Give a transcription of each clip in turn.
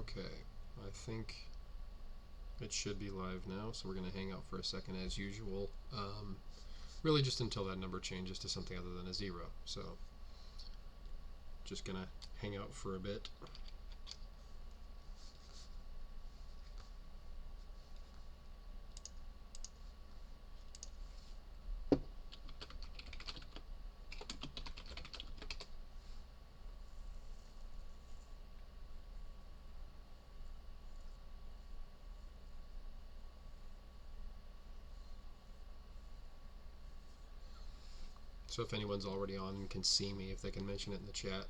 Okay, I think it should be live now, so we're going to hang out for a second as usual. Really just until that number changes to something other than a 0. So just going to hang out for a bit. So if anyone's already on and can see me, if they can mention it in the chat,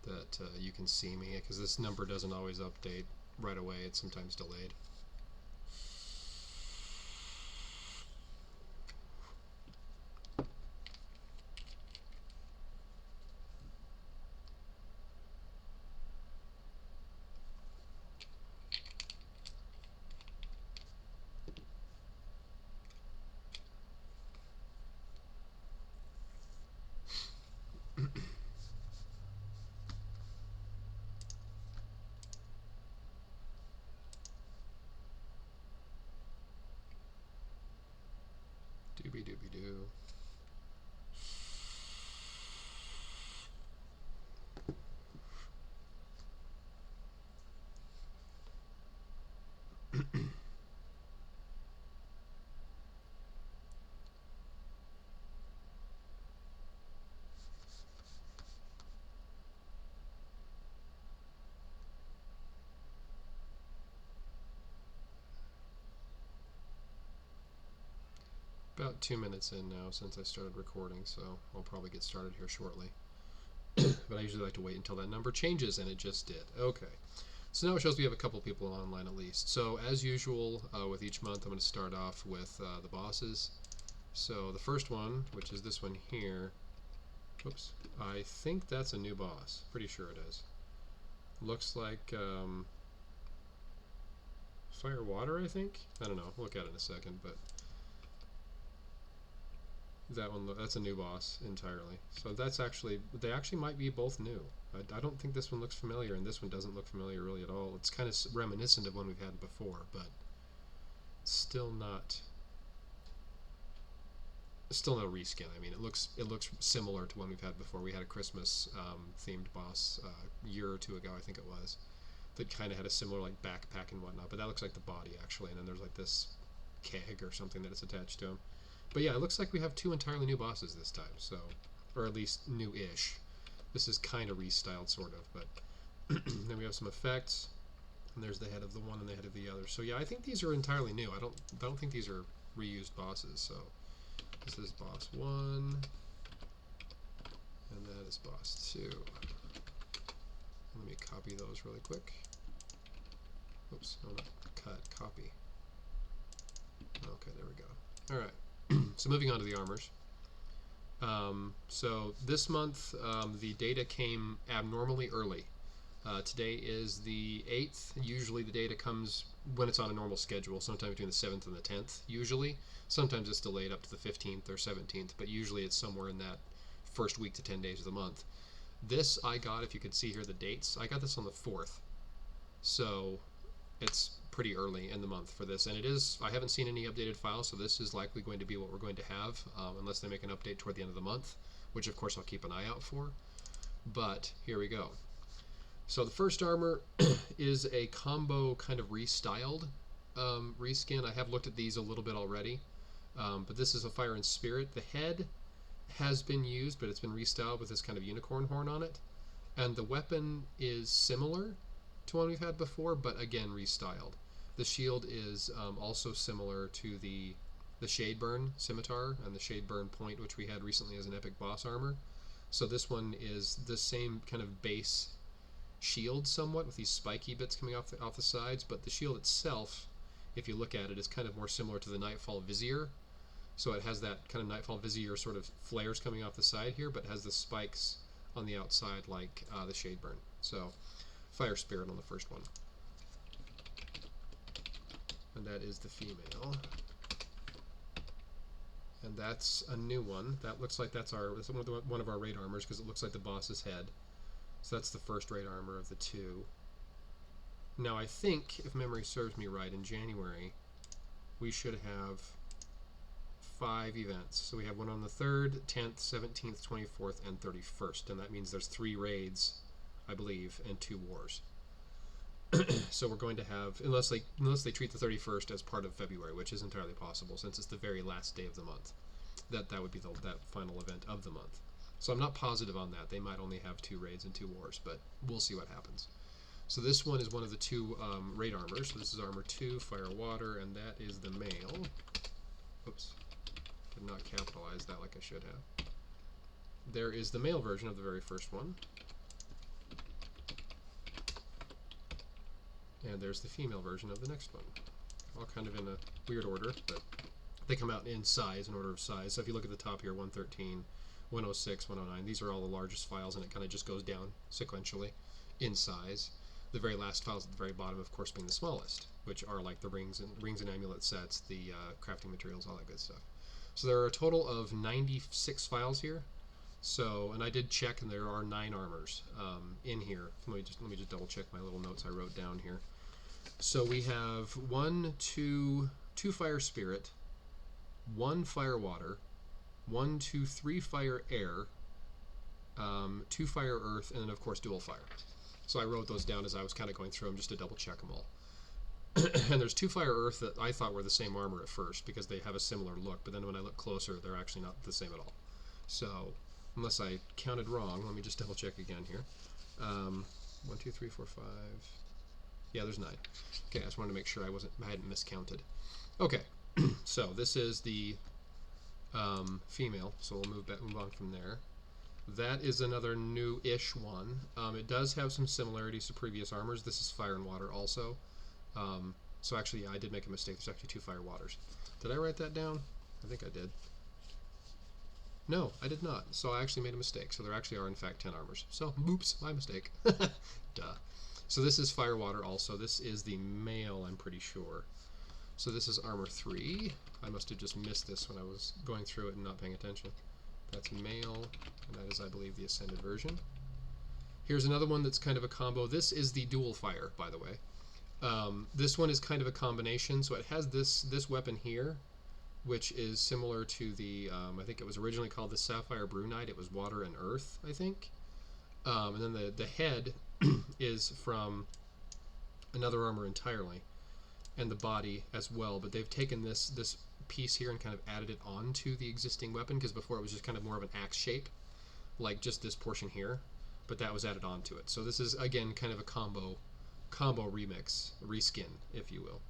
that you can see me, because this number doesn't always update right away. It's sometimes delayed. Doobie doobie doo. About 2 minutes in now since I started recording, so I'll probably get started here shortly. But I usually like to wait until that number changes, and it just did. Okay. So now it shows we have a couple people online at least. So as usual, with each month, I'm going to start off with the bosses. So the first one, which is this one here, oops, I think that's a new boss. Pretty sure it is. Looks like fire water, I think? I don't know. We'll look at it in a second, but that one, that's a new boss entirely. So that's actually, they actually might be both new. I don't think this one looks familiar, and this one doesn't look familiar really at all. It's kind of reminiscent of one we've had before, but still not a reskin. I mean, it looks similar to one we've had before. We had a Christmas themed boss a year or two ago, I think it was, that kind of had a similar like backpack and whatnot. But that looks like the body actually, and then there's like this keg or something that it's attached to him. But yeah, it looks like we have 2 entirely new bosses this time, so, or at least new-ish. This is kind of restyled, sort of, but then we have some effects, and there's the head of the one and the head of the other. So yeah, I think these are entirely new. I don't think these are reused bosses. So this is boss 1, and that is boss 2. Let me copy those really quick. Oops, no, not cut, copy. Okay, there we go. All right. So moving on to the armors. So this month the data came abnormally early. Today is the 8th. Usually the data comes when it's on a normal schedule, sometime between the 7th and the 10th, usually. Sometimes it's delayed up to the 15th or 17th, but usually it's somewhere in that first week to 10 days of the month. This I got, if you could see here the dates, I got this on the 4th. So it's pretty early in the month for this, and it is, I haven't seen any updated files, so this is likely going to be what we're going to have, unless they make an update toward the end of the month, which of course I'll keep an eye out for. But here we go. So the first armor is a combo kind of restyled reskin. I have looked at these a little bit already, but this is a Fire and Spirit. The head has been used, but it's been restyled with this kind of unicorn horn on it, and the weapon is similar to one we've had before, but again restyled. The shield is also similar to the Shadeburn scimitar and the Shadeburn point, which we had recently as an epic boss armor. So this one is the same kind of base shield somewhat, with these spiky bits coming off the sides, but the shield itself, if you look at it, is kind of more similar to the Nightfall Vizier. So it has that kind of Nightfall Vizier sort of flares coming off the side here, but has the spikes on the outside like the Shadeburn. So Fire Spirit on the first one. And that is the female. And that's a new one. That looks like that's one of our raid armors, because it looks like the boss's head. So that's the first rate armor of the two. Now I think, if memory serves me right, in January we should have 5 events. So we have one on the 3rd, 10th, 17th, 24th, and 31st. And that means there's 3 raids, I believe, and 2 wars. So we're going to have, unless they treat the 31st as part of February, which is entirely possible since it's the very last day of the month. That would be that final event of the month. So I'm not positive on that. They might only have 2 raids and 2 wars, but we'll see what happens. So this one is one of the 2 raid armors. So this is armor 2, fire water, and that is the male. Oops, did not capitalize that like I should have. There is the male version of the very first one. And there's the female version of the next one. All kind of in a weird order, but they come out in size, in order of size. So if you look at the top here, 113, 106, 109, these are all the largest files, and it kind of just goes down sequentially in size. The very last files at the very bottom, of course, being the smallest, which are like the rings and amulet sets, the crafting materials, all that good stuff. So there are a total of 96 files here. So, and I did check, and there are 9 armors in here. Let me just double check my little notes I wrote down here. So we have 2 fire spirit, 1 fire water, 1, 2, 3 fire air, 2 fire earth, and then of course dual fire. So I wrote those down as I was kind of going through them just to double check them all. And there's 2 fire earth that I thought were the same armor at first because they have a similar look, but then when I look closer, they're actually not the same at all. So unless I counted wrong, let me just double check again here. 1, 2, 3, 4, 5. Yeah, there's 9. Okay, I just wanted to make sure I hadn't miscounted. Okay, so this is the female, so we'll move on from there. That is another new-ish one. It does have some similarities to previous armors. This is fire and water also. So actually, yeah, I did make a mistake. There's actually 2 fire waters. Did I write that down? I think I did. No, I did not. So I actually made a mistake. So there actually are, in fact, 10 armors. So, oops, my mistake. Duh. So this is fire water also. This is the male, I'm pretty sure. So this is armor 3. I must have just missed this when I was going through it and not paying attention. That's male, and that is, I believe, the ascended version. Here's another one that's kind of a combo. This is the dual fire, by the way. This one is kind of a combination. So it has this weapon here, which is similar to the, I think it was originally called the Sapphire Brew Knight. It was water and earth, I think. And then the head is from another armor entirely, and the body as well. But they've taken this piece here and kind of added it onto the existing weapon, because before it was just kind of more of an axe shape, like just this portion here. But that was added onto it. So this is, again, kind of a combo remix, reskin, if you will.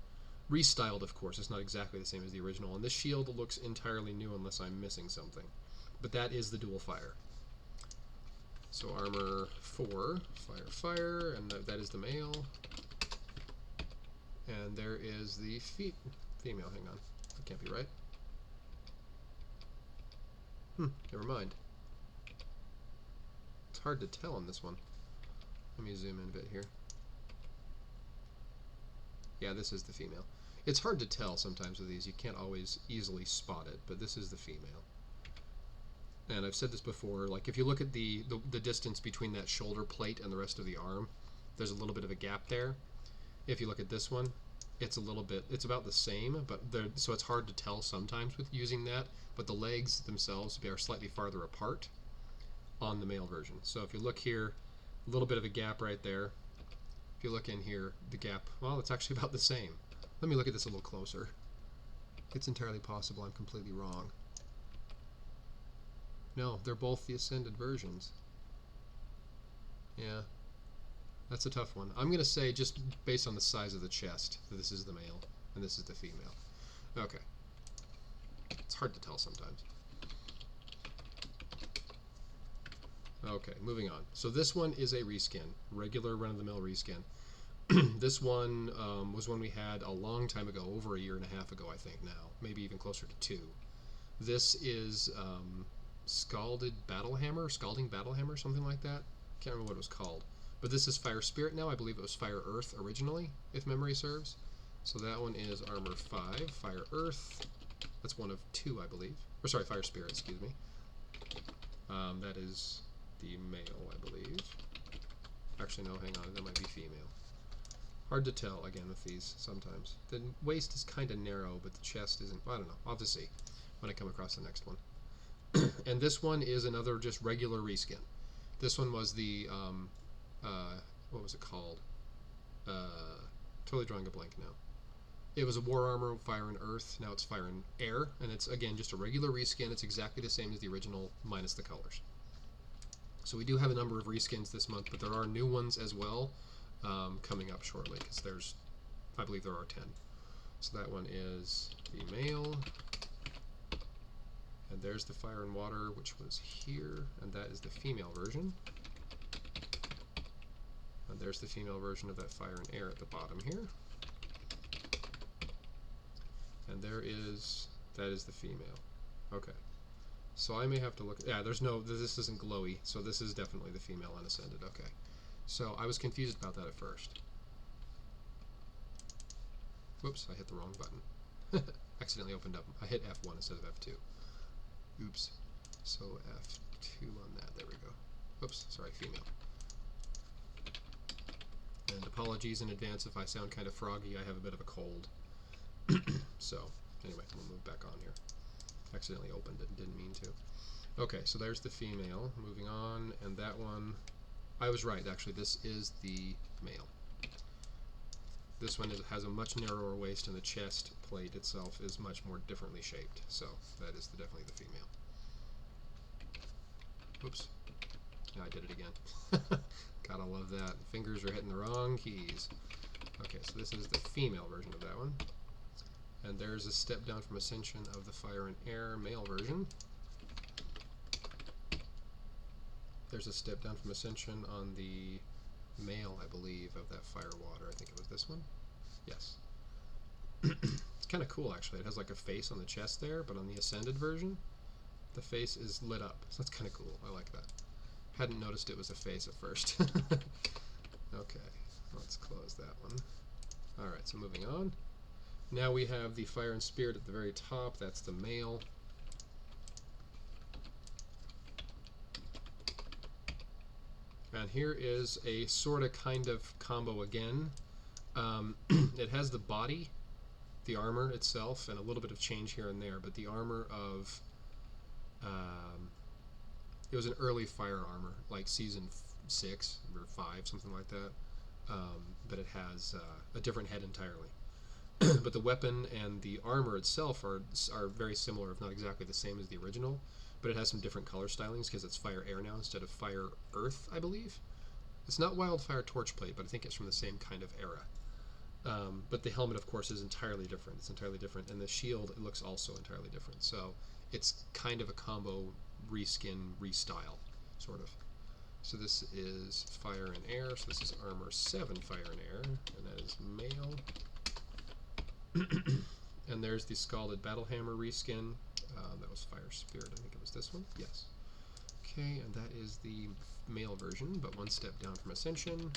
Restyled, of course. It's not exactly the same as the original. And this shield looks entirely new unless I'm missing something. But that is the dual fire. So armor 4, fire, and that is the male. And there is the female. Hang on. That can't be right. Never mind. It's hard to tell on this one. Let me zoom in a bit here. Yeah, this is the female. It's hard to tell sometimes with these. You can't always easily spot it, but this is the female. And I've said this before, like if you look at the distance between that shoulder plate and the rest of the arm, there's a little bit of a gap there. If you look at this one, it's about the same, but so it's hard to tell sometimes with using that, but the legs themselves are slightly farther apart on the male version. So if you look here, a little bit of a gap right there. If you look in here, the gap, well, it's actually about the same. Let me look at this a little closer. It's entirely possible I'm completely wrong. No, they're both the ascended versions. Yeah, that's a tough one. I'm going to say, just based on the size of the chest, that this is the male and this is the female. Okay. It's hard to tell sometimes. Okay, moving on. So this one is a reskin, regular run-of-the-mill reskin. This one was one we had a long time ago, over a year and a half ago, I think now, maybe even closer to 2. This is Scalding Battle Hammer, something like that. Can't remember what it was called. But this is Fire Spirit now. I believe it was Fire Earth originally, if memory serves. So that one is Armor 5, Fire Earth. That's one of 2, I believe. Or sorry, Fire Spirit, excuse me. That is the male, I believe. Actually, no, hang on, that might be female. Hard to tell, again, with these sometimes. The waist is kind of narrow, but the chest isn't. I don't know. I'll have to see when I come across the next one. And this one is another just regular reskin. This one was the, what was it called? Totally drawing a blank now. It was a War Armor, Fire and Earth. Now it's Fire and Air, and it's, again, just a regular reskin. It's exactly the same as the original, minus the colors. So we do have a number of reskins this month, but there are new ones as well coming up shortly, because there's, I believe there are 10. So that one is the male, and there's the Fire and Water, which was here, and that is the female version. And there's the female version of that Fire and Air at the bottom here. And there is, that is the female. Okay. So I may have to look, yeah, there's no, this isn't glowy, so this is definitely the female unascended, okay. So I was confused about that at first. Whoops, I hit the wrong button. Accidentally opened up, I hit F1 instead of F2. Oops. So F2 on that, there we go. Whoops, sorry, female. And apologies in advance if I sound kind of froggy, I have a bit of a cold. So, anyway, we'll move back on here. Accidentally opened it, didn't mean to. Okay, so there's the female. Moving on, and that one, I was right, actually, this is the male. This one has a much narrower waist, and the chest plate itself is much more differently shaped. So, that is definitely the female. Oops. Yeah, I did it again. Gotta love that. Fingers are hitting the wrong keys. Okay, so this is the female version of that one. And there's a step down from Ascension of the Fire and Air male version. There's a step down from Ascension on the male, I believe, of that Fire Water. I think it was this one. Yes. It's kind of cool, actually. It has like a face on the chest there, but on the Ascended version, the face is lit up. So that's kind of cool. I like that. Hadn't noticed it was a face at first. Okay, let's close that one. Alright, so moving on. Now we have the Fire and Spirit at the very top. That's the male. And here is a sort of kind of combo again. It has the body, the armor itself, and a little bit of change here and there, but the armor of... it was an early Fire armor, like season 6 or 5, something like that. But it has a different head entirely. But the weapon and the armor itself are very similar, if not exactly the same as the original. But it has some different color stylings because it's Fire Air now instead of Fire Earth, I believe. It's not Wildfire Torchplate, but I think it's from the same kind of era. But the helmet, of course, is entirely different. It's entirely different. And the shield, it looks also entirely different. So it's kind of a combo reskin, restyle, sort of. So this is Fire and Air. So this is Armor 7 Fire and Air. And that is male. And there's the Scalded Battlehammer reskin. That was Fire Spirit, I think it was this one. Yes. Okay, and that is the male version, but one step down from Ascension.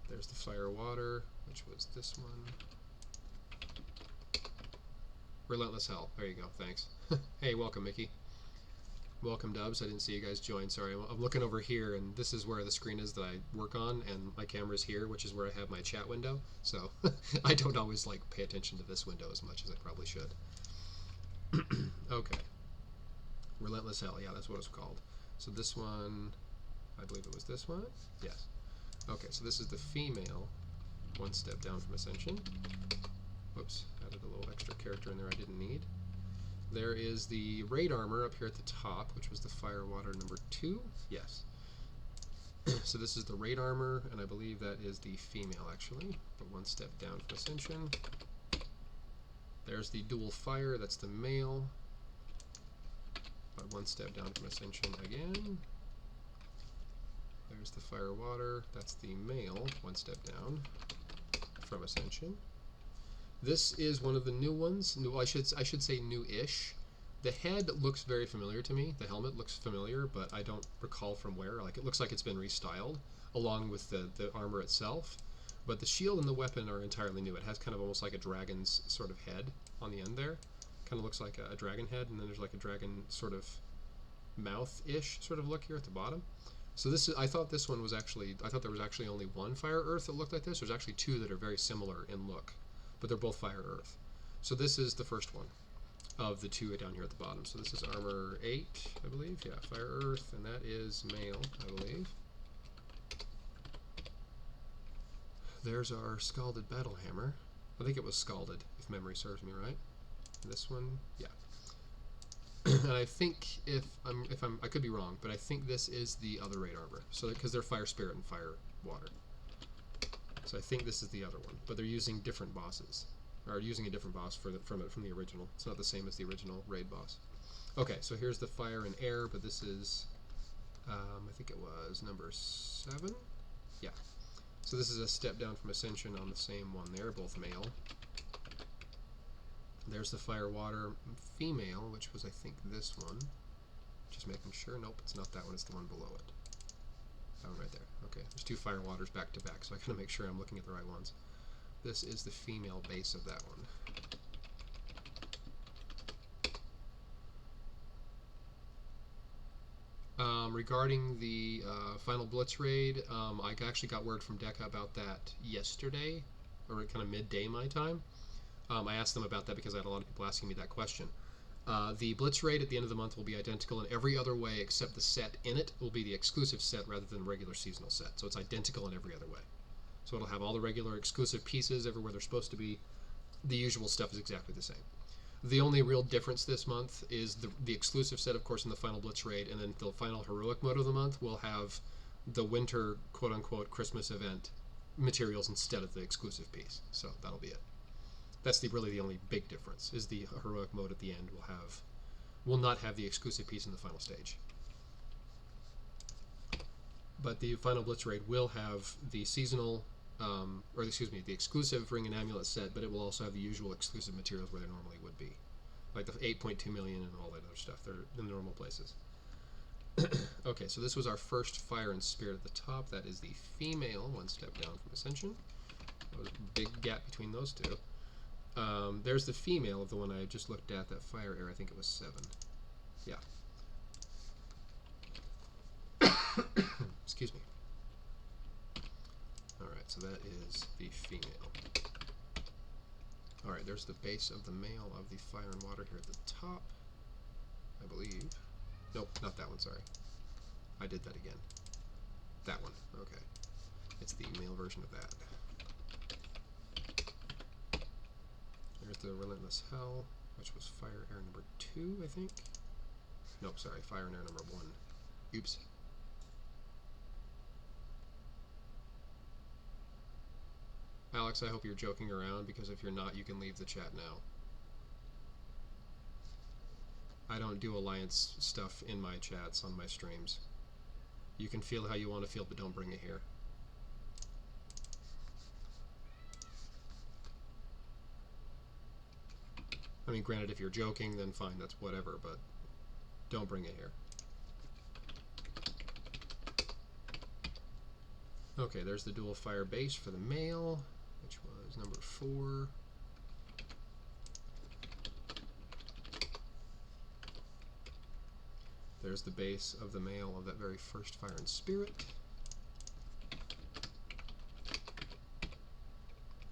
There's the Fire Water, which was this one. Relentless Hell. There you go, thanks. Hey, welcome, Mickey. Welcome, Dubs. I didn't see you guys join. Sorry, I'm looking over here, and this is where the screen is that I work on, and my camera's here, which is where I have my chat window. So I don't always like pay attention to this window as much as I probably should. Okay. Relentless Hell. Yeah, that's what it's called. So this one, I believe it was this one. Yes. Okay, so this is the female. One step down from Ascension. Whoops, added a little extra character in there I didn't need. There is the Raid Armor up here at the top, which was the Fire Water number 2. Yes. So this is the Raid Armor, and I believe that is the female, actually. But one step down from Ascension. There's the Dual Fire, that's the male. But one step down from Ascension again. There's the Fire Water, that's the male, one step down from Ascension. This is one of the new ones. New, I should say new-ish. The head looks very familiar to me. The helmet looks familiar, but I don't recall from where. Like, it looks like it's been restyled, along with the armor itself. But the shield and the weapon are entirely new. It has kind of almost like a dragon's sort of head on the end there. Kind of looks like a dragon head, and then there's like a dragon sort of mouth-ish sort of look here at the bottom. So this is, I thought this one was actually, I thought there was actually only one fire earth that looked like this. There's actually two that are very similar in look, but they're both fire earth. So this is the first one of the two down here at the bottom. So this is armor 8, I believe. Yeah, fire earth, and that is male, I believe. There's our scalded battle hammer. I think it was scalded, if memory serves me right. And this one, yeah. And I think I could be wrong, but I think this is the other raid armor. So because they're fire spirit and fire water. So I think this is the other one, but they're using different bosses, or using a different boss from the original. It's not the same as the original raid boss. Okay, so here's the fire and air, but this is I think it was number 7. Yeah. So this is a step down from Ascension on the same one there, both male. There's the fire water female, which was I think this one. Just making sure. Nope, it's not that one, it's the one below it. That one right there. Okay, there's 2 fire waters back to back, so I gotta make sure I'm looking at the right ones. This is the female base of that one. Regarding the final Blitz raid, I actually got word from Deca about that yesterday, or kind of midday my time. I asked them about that because I had a lot of people asking me that question. The Blitz raid at the end of the month will be identical in every other way except the set in it will be the exclusive set rather than the regular seasonal set. So it's identical in every other way. So it'll have all the regular exclusive pieces everywhere they're supposed to be. The usual stuff is exactly the same. The only real difference this month is the exclusive set, of course, in the final Blitz raid, and then the final heroic mode of the month will have the winter quote-unquote Christmas event materials instead of the exclusive piece. So that'll be it. That's really the only big difference, is the heroic mode at the end will not have the exclusive piece in the final stage. But the final Blitz raid will have the seasonal, the exclusive ring and amulet set, but it will also have the usual exclusive materials where they normally would be. Like the 8.2 million and all that other stuff. They're in the normal places. Okay, so this was our first fire and spirit at the top. That is the female, one step down from Ascension. That was a big gap between those two. There's the female of the one I just looked at, that fire air. I think it was 7. Yeah. Excuse me. Alright, so that is the female. Alright, there's the base of the male of the fire and water here at the top, I believe. Nope, not that one, sorry. I did that again. That one, okay. It's the male version of that. There's the Relentless Hell, which was fire air number 2, I think. Nope, sorry, fire and air number 1. Oops. Alex, I hope you're joking around, because if you're not, you can leave the chat now. I don't do alliance stuff in my chats on my streams. You can feel how you want to feel, but don't bring it here. I mean, granted, if you're joking, then fine, that's whatever, but don't bring it here. Okay, there's the dual fire base for the male, which was number 4. There's the base of the male of that very first fire and spirit.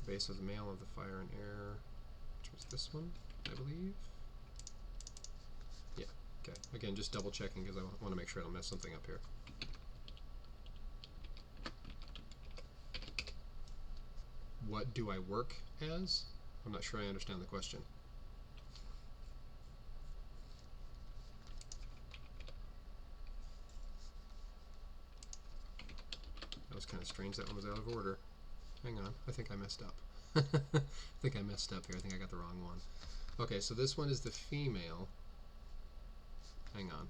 The base of the male of the fire and air, which was this one, I believe. Yeah, okay. Again, just double checking because I want to make sure I don't mess something up here. What do I work as? I'm not sure I understand the question. That was kind of strange. That one was out of order. Hang on. I think I messed up. I think I messed up here. I think I got the wrong one. Okay, so this one is the female. Hang on.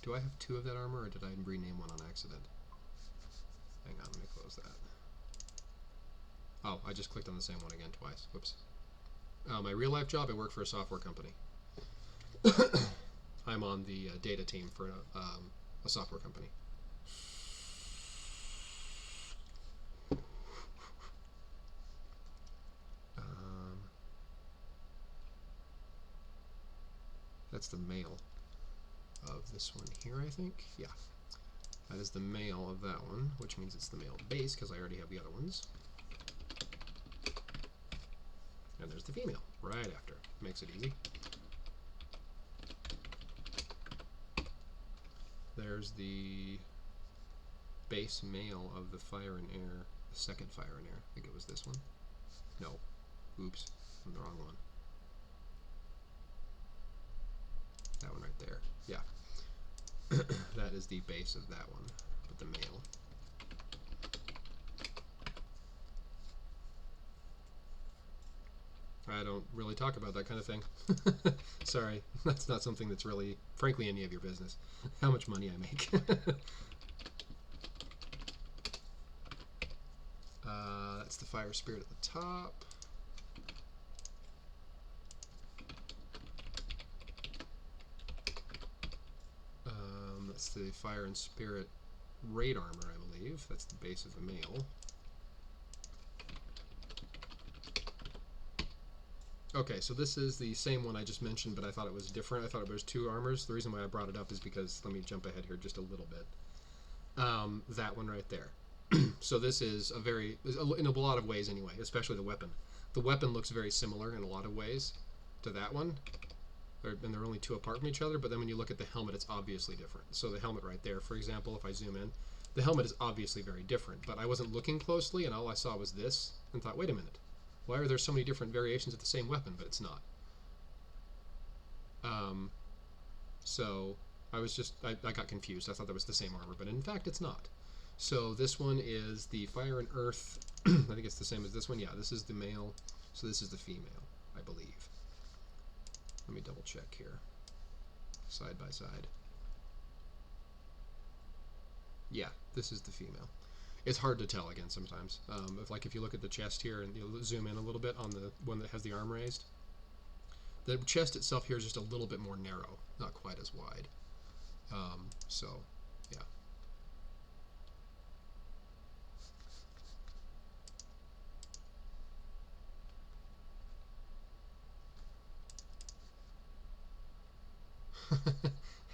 Do I have 2 of that armor, or did I rename one on accident? Hang on, let me close that. Oh, I just clicked on the same one again twice. Whoops. My real life job, I work for a software company. I'm on the data team for a software company. That's the male. of this one here, I think. Yeah. That is the male of that one, which means it's the male base because I already have the other ones. And there's the female right after. Makes it easy. There's the base male of the fire and air, the second fire and air. I think it was this one. No. Oops. I'm the wrong one. That one right there. Yeah. That is the base of that one, but the male. I don't really talk about that kind of thing. Sorry, that's not something that's really, frankly, any of your business. How much money I make. That's the fire spirit at the top. That's the fire and spirit raid armor, I believe. That's the base of the male. Okay, so this is the same one I just mentioned, but I thought it was different. I thought there was two armors. The reason why I brought it up is because, let me jump ahead here just a little bit. That one right there. So this is a very, in a lot of ways anyway, especially the weapon. The weapon looks very similar in a lot of ways to that one. And they're only two apart from each other, but then when you look at the helmet, it's obviously different. So the helmet right there, for example, if I zoom in, the helmet is obviously very different, but I wasn't looking closely, and all I saw was this, and thought, wait a minute, why are there so many different variations of the same weapon? But it's not. So I was just, I got confused. I thought that was the same armor, but in fact it's not. So this one is the fire and earth. I think it's the same as this one. Yeah, this is the male, so this is the female, I believe. Let me double check here, side by side. Yeah, this is the female. It's hard to tell again sometimes. If you look at the chest here and you zoom in a little bit on the one that has the arm raised, the chest itself here is just a little bit more narrow, not quite as wide. So, yeah.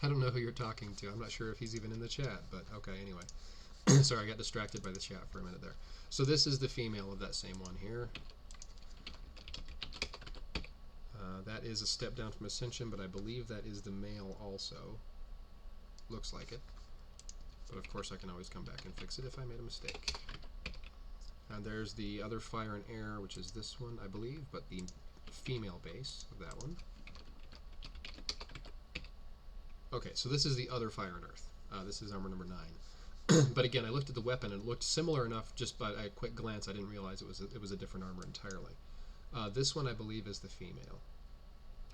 I don't know who you're talking to. I'm not sure if he's even in the chat, but okay, anyway. Sorry, I got distracted by the chat for a minute there. So this is the female of that same one here. That is a step down from Ascension, but I believe that is the male also. Looks like it. But of course I can always come back and fix it if I made a mistake. And there's the other fire and air, which is this one, I believe, but the female base of that one. Okay, so this is the other fire and earth. This is armor number 9. But again, I looked at the weapon and it looked similar enough just by a quick glance. I didn't realize it was a different armor entirely. This one I believe is the female.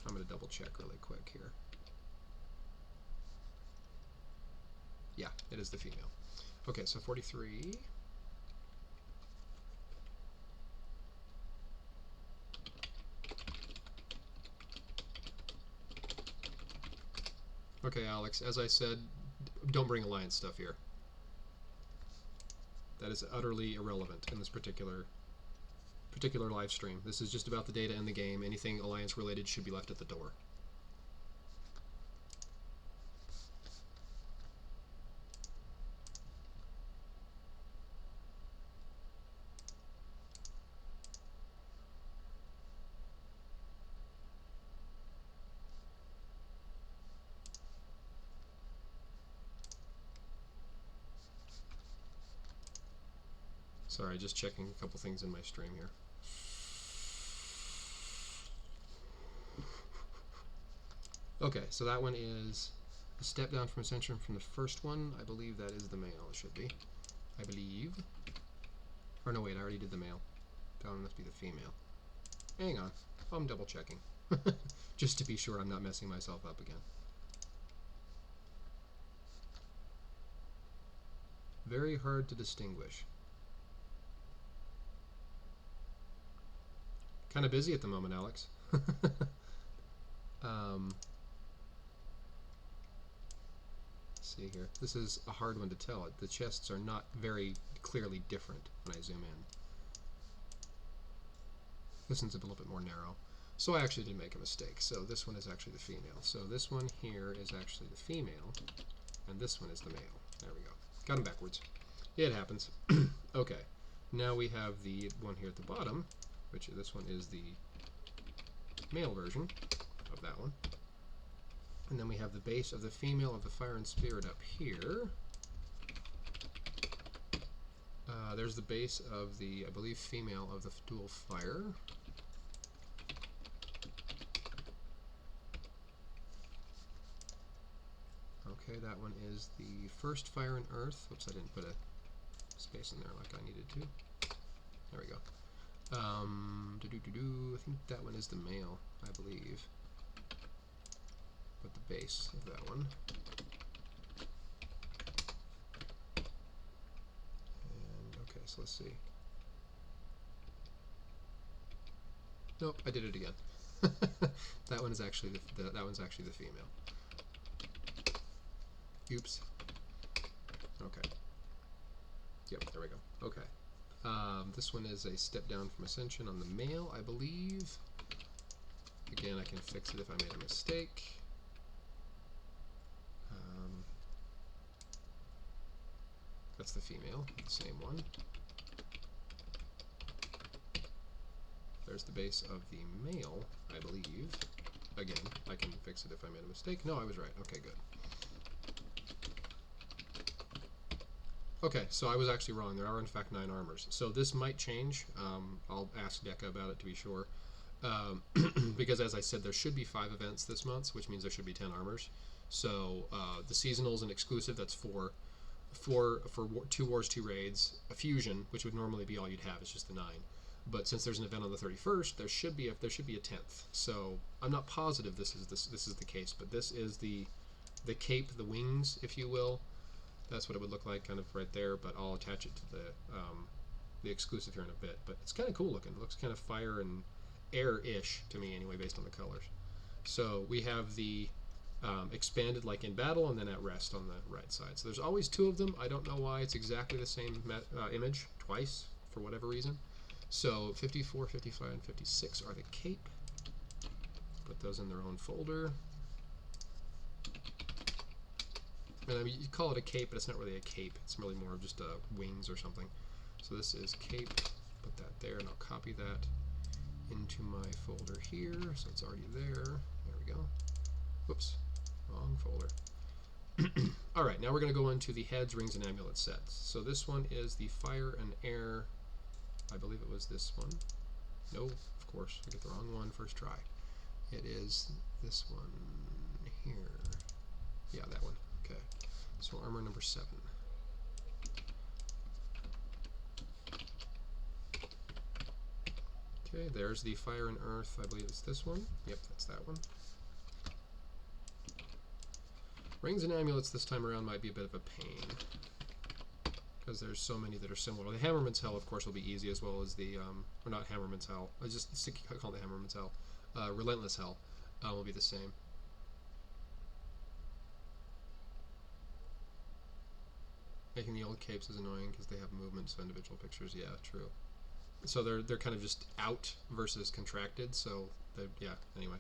I'm going to double check really quick here. Yeah, it is the female. Okay, so 43. Okay, Alex, as I said, don't bring Alliance stuff here. That is utterly irrelevant in this particular live stream. This is just about the data in the game. Anything Alliance related should be left at the door. Sorry, just checking a couple things in my stream here. Okay, so that one is a step down from Ascension from the first one. I believe that is the male, it should be. I believe. Or no, wait, I already did the male. That one must be the female. Hang on, I'm double checking. Just to be sure I'm not messing myself up again. Very hard to distinguish. Kind of busy at the moment, Alex. Let's see here. This is a hard one to tell. The chests are not very clearly different when I zoom in. This one's a little bit more narrow. So I actually did make a mistake. So this one is actually the female. So this one here is actually the female, and this one is the male. There we go. Got them backwards. It happens. Okay. Now we have the one here at the bottom, which this one is the male version of that one. And then we have the base of the female of the Fire and Spirit up here. There's the base of the, I believe, female of the Dual Fire. Okay, that one is the first Fire and Earth. Oops, I didn't put a space in there like I needed to. There we go. I think that one is the male, I believe. But the base of that one. And okay, so let's see. Nope, I did it again. That one is actually that one's actually the female. Oops. Okay. Yep, there we go. Okay. This one is a step down from Ascension on the male, I believe. Again, I can fix it if I made a mistake. That's the female, the same one. There's the base of the male, I believe. Again, I can fix it if I made a mistake. No, I was right. Okay, good. Okay, so I was actually wrong. There are in fact 9 armors. So this might change. I'll ask Deca about it to be sure. Because as I said, there should be 5 events this month, which means there should be 10 armors. So the seasonals and exclusive, that's 4. 4 for 2 wars, 2 raids. A fusion, which would normally be all you'd have, it's just the 9. But since there's an event on the 31st, there should be a 10th. So I'm not positive this is the case, but this is the cape, the wings, if you will. That's what it would look like, kind of right there. But I'll attach it to the exclusive here in a bit. But it's kind of cool looking. It looks kind of fire and air-ish to me, anyway, based on the colors. So we have the expanded like in battle and then at rest on the right side. So there's always 2 of them. I don't know why it's exactly the same image twice for whatever reason. So 54, 55, and 56 are the cape. Put those in their own folder. And I mean, you call it a cape, but it's not really a cape. It's really more of just wings or something. So this is cape. Put that there, and I'll copy that into my folder here. So it's already there. There we go. Whoops, wrong folder. All right, now we're going to go into the heads, rings, and amulet sets. So this one is the fire and air. I believe it was this one. No, of course, I get the wrong one first try. It is this one here. Yeah, that one. Okay. So armor number 7. Okay, there's the fire and earth. I believe it's this one. Yep, that's that one. Rings and amulets this time around might be a bit of a pain, because there's so many that are similar. The Hammerman's Hell, of course, will be easy, as well as the, or not Hammerman's Hell, I just call it the Hammerman's Hell. Relentless Hell will be the same. Making the old capes is annoying because they have movement, so individual pictures, yeah, true. So they're kind of just out versus contracted, so yeah, anyway.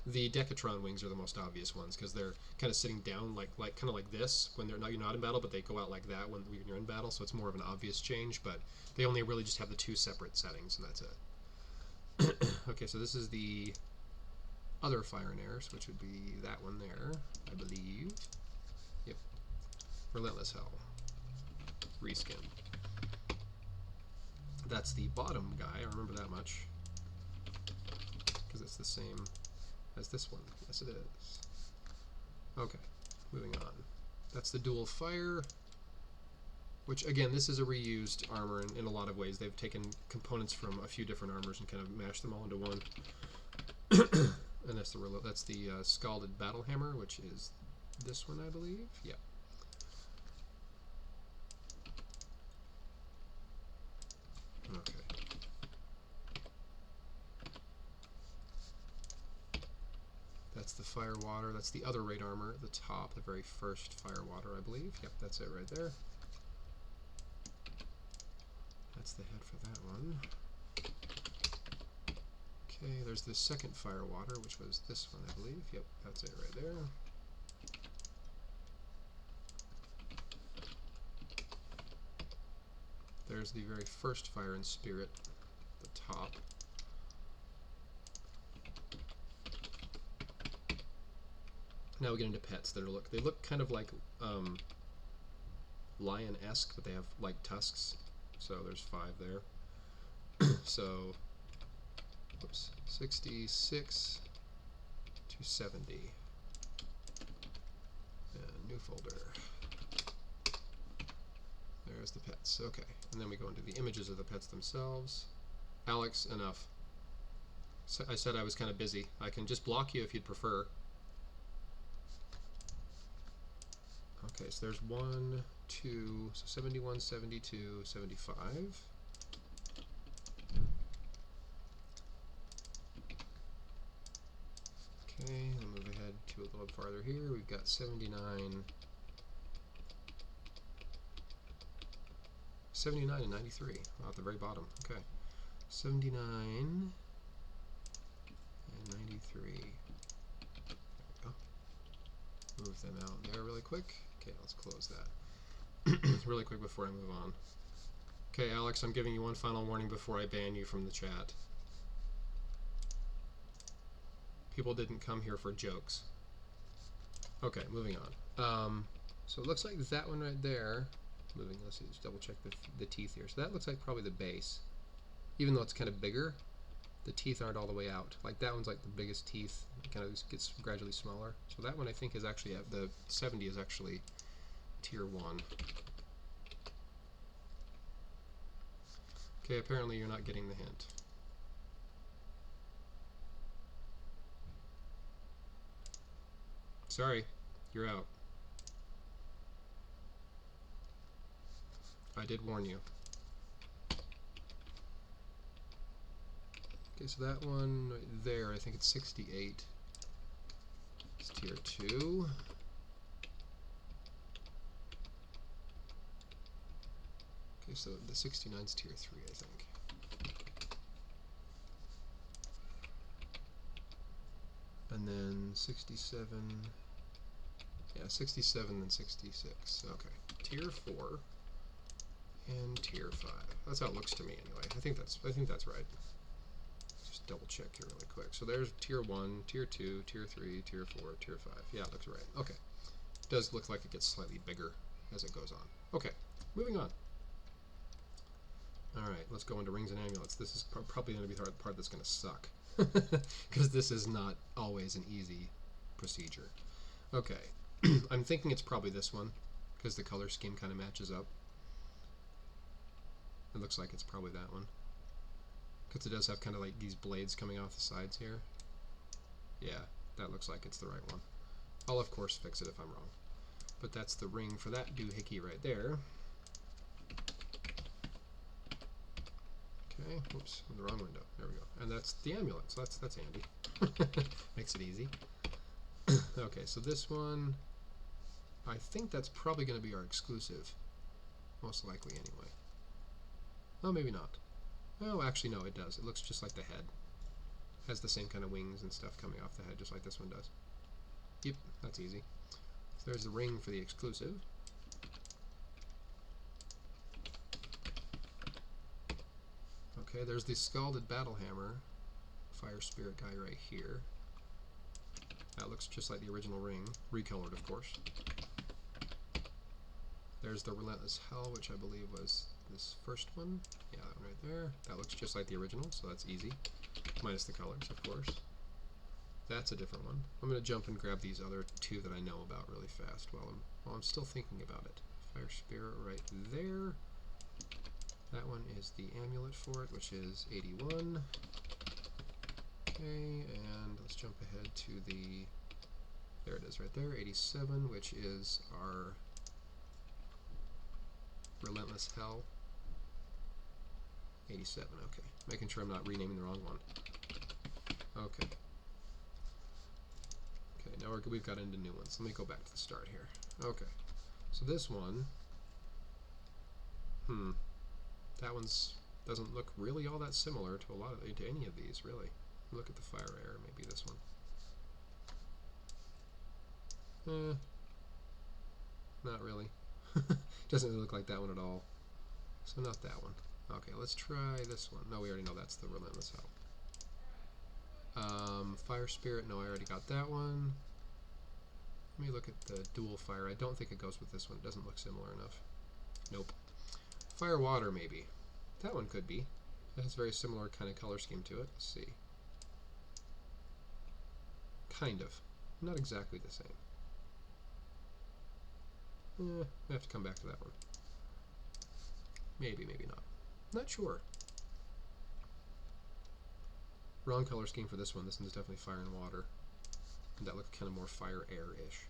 The Decatron wings are the most obvious ones because they're kind of sitting down like kind of like this when you're not in battle, but they go out like that when you're in battle, so it's more of an obvious change, but they only really just have the 2 separate settings, and that's it. Okay, so this is the other fire and airs, which would be that one there, I believe. Yep. Relentless Hell. Reskin. That's the bottom guy, I remember that much, because it's the same as this one. Yes, it is. Okay, moving on. That's the dual fire, which, again, this is a reused armor in a lot of ways. They've taken components from a few different armors and kind of mashed them all into one. And that's the Scalded Battle Hammer, which is this one, I believe. Yeah. Okay. That's the fire water. That's the other raid armor at the top, the very first fire water, I believe. Yep, that's it right there. That's the head for that one. Okay, there's the second fire water, which was this one, I believe. Yep, that's it right there. There's the very first fire and spirit, the top. Now we get into pets that are they look kind of like lion-esque, but they have like tusks. So there's 5 there. So, whoops, 66 to 70. And new folder. There's the pets. Okay, and then we go into the images of the pets themselves. Alex, enough. So I said I was kind of busy. I can just block you if you'd prefer. Okay, so there's 1, 2, so 71, 72, 75. Okay, I'll move ahead to a little farther here. We've got 79, 79 and 93 at the very bottom. Okay, 79 and 93. There we go. Move them out there really quick. Okay, let's close that really quick before I move on. Okay, Alex, I'm giving you one final warning before I ban you from the chat. People didn't come here for jokes. Okay, moving on. So it looks like that one right there. Moving, let's see, just double check the teeth here. So that looks like probably the base. Even though it's kind of bigger, the teeth aren't all the way out. Like that one's like the biggest teeth. It kind of gets gradually smaller. So that one I think is actually, the 70 is actually tier 1. Okay, apparently you're not getting the hint. Sorry, you're out. I did warn you. Okay, so that one right there, I think it's 68. It's tier 2. Okay, so the 69 is tier 3, I think. And then 67, yeah, 67 and 66. Okay, tier 4 and tier 5. That's how it looks to me anyway. I think that's right. Just double check here really quick. So there's tier 1, tier 2, tier 3, tier 4, tier 5. Yeah, it looks right. Okay. It does look like it gets slightly bigger as it goes on. Okay, moving on. Alright, let's go into rings and amulets. This is probably going to be the part that's going to suck. Because this is not always an easy procedure. Okay, I'm thinking it's probably this one, because the color scheme kind of matches up. It looks like it's probably that one. Because it does have kind of like these blades coming off the sides here. Yeah, that looks like it's the right one. I'll of course fix it if I'm wrong. But that's the ring for that doohickey right there. Okay, whoops, in the wrong window. There we go. And that's the amulet, so that's handy. Makes it easy. Okay, so this one, I think that's probably going to be our exclusive. Most likely, anyway. Oh, maybe not. Oh, actually, no, it does. It looks just like the head. Has the same kind of wings and stuff coming off the head, just like this one does. Yep, that's easy. So there's the ring for the exclusive. Okay, there's the Scalded Battle Hammer, Fire Spirit guy right here. That looks just like the original ring, recolored of course. There's the Relentless Hell, which I believe was this first one. Yeah, that one right there. That looks just like the original, so that's easy. Minus the colors, of course. That's a different one. I'm going to jump and grab these other two that I know about really fast while I'm still thinking about it. Fire Spirit right there. That one is the amulet for it, which is 81. Okay, and let's jump ahead to the, there it is right there, 87, which is our Relentless Hell. 87, okay. Making sure I'm not renaming the wrong one. Okay. Okay, now we've got into new ones. Let me go back to the start here. Okay, so this one, that one's doesn't look really all that similar to to any of these, really. Look at the fire air, maybe this one. Not really. Doesn't really look like that one at all. So not that one. Okay, let's try this one. No, we already know that's the Relentless Howl. Fire Spirit, no, I already got that one. Let me look at the Dual Fire. I don't think it goes with this one. It doesn't look similar enough. Nope. Fire Water, maybe. That one could be. It has a very similar kind of color scheme to it. Let's see. Kind of. Not exactly the same. I have to come back to that one. Maybe, maybe not. Not sure. Wrong color scheme for this one. This one's definitely fire and water. And that looks kind of more fire air-ish.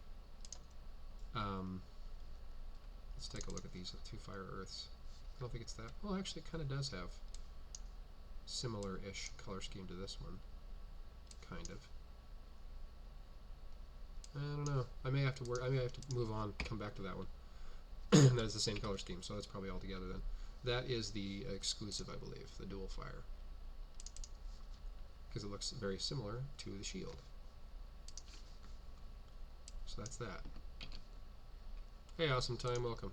Let's take a look at these two fire earths. I don't think it's that. Well, actually, it kind of does have similar-ish color scheme to this one. Kind of. I don't know. I may have to work. I may have to move on. Come back to that one. That is the same color scheme, so that's probably all together then. That is the exclusive, I believe, the dual fire, because it looks very similar to the shield. So that's that. Hey, Awesome Time, welcome.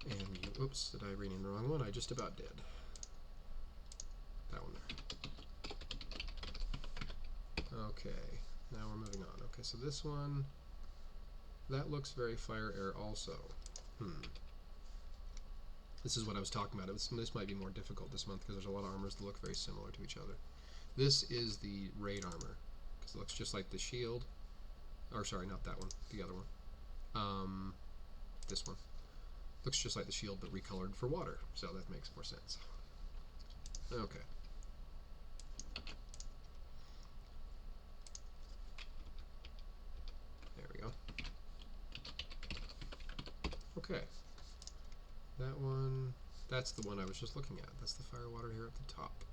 And you, oops, did I rename the wrong one? I just about did. That one there. Okay, now we're moving on. Okay, so this one, that looks very fire air also. This is what I was talking about. This might be more difficult this month because there's a lot of armors that look very similar to each other. This is the raid armor, because it looks just like the shield. Or sorry, not that one, the other one. This one. Looks just like the shield but recolored for water, so that makes more sense. Okay. There we go. Okay. That one, that's the one I was just looking at. That's the fire water here at the top.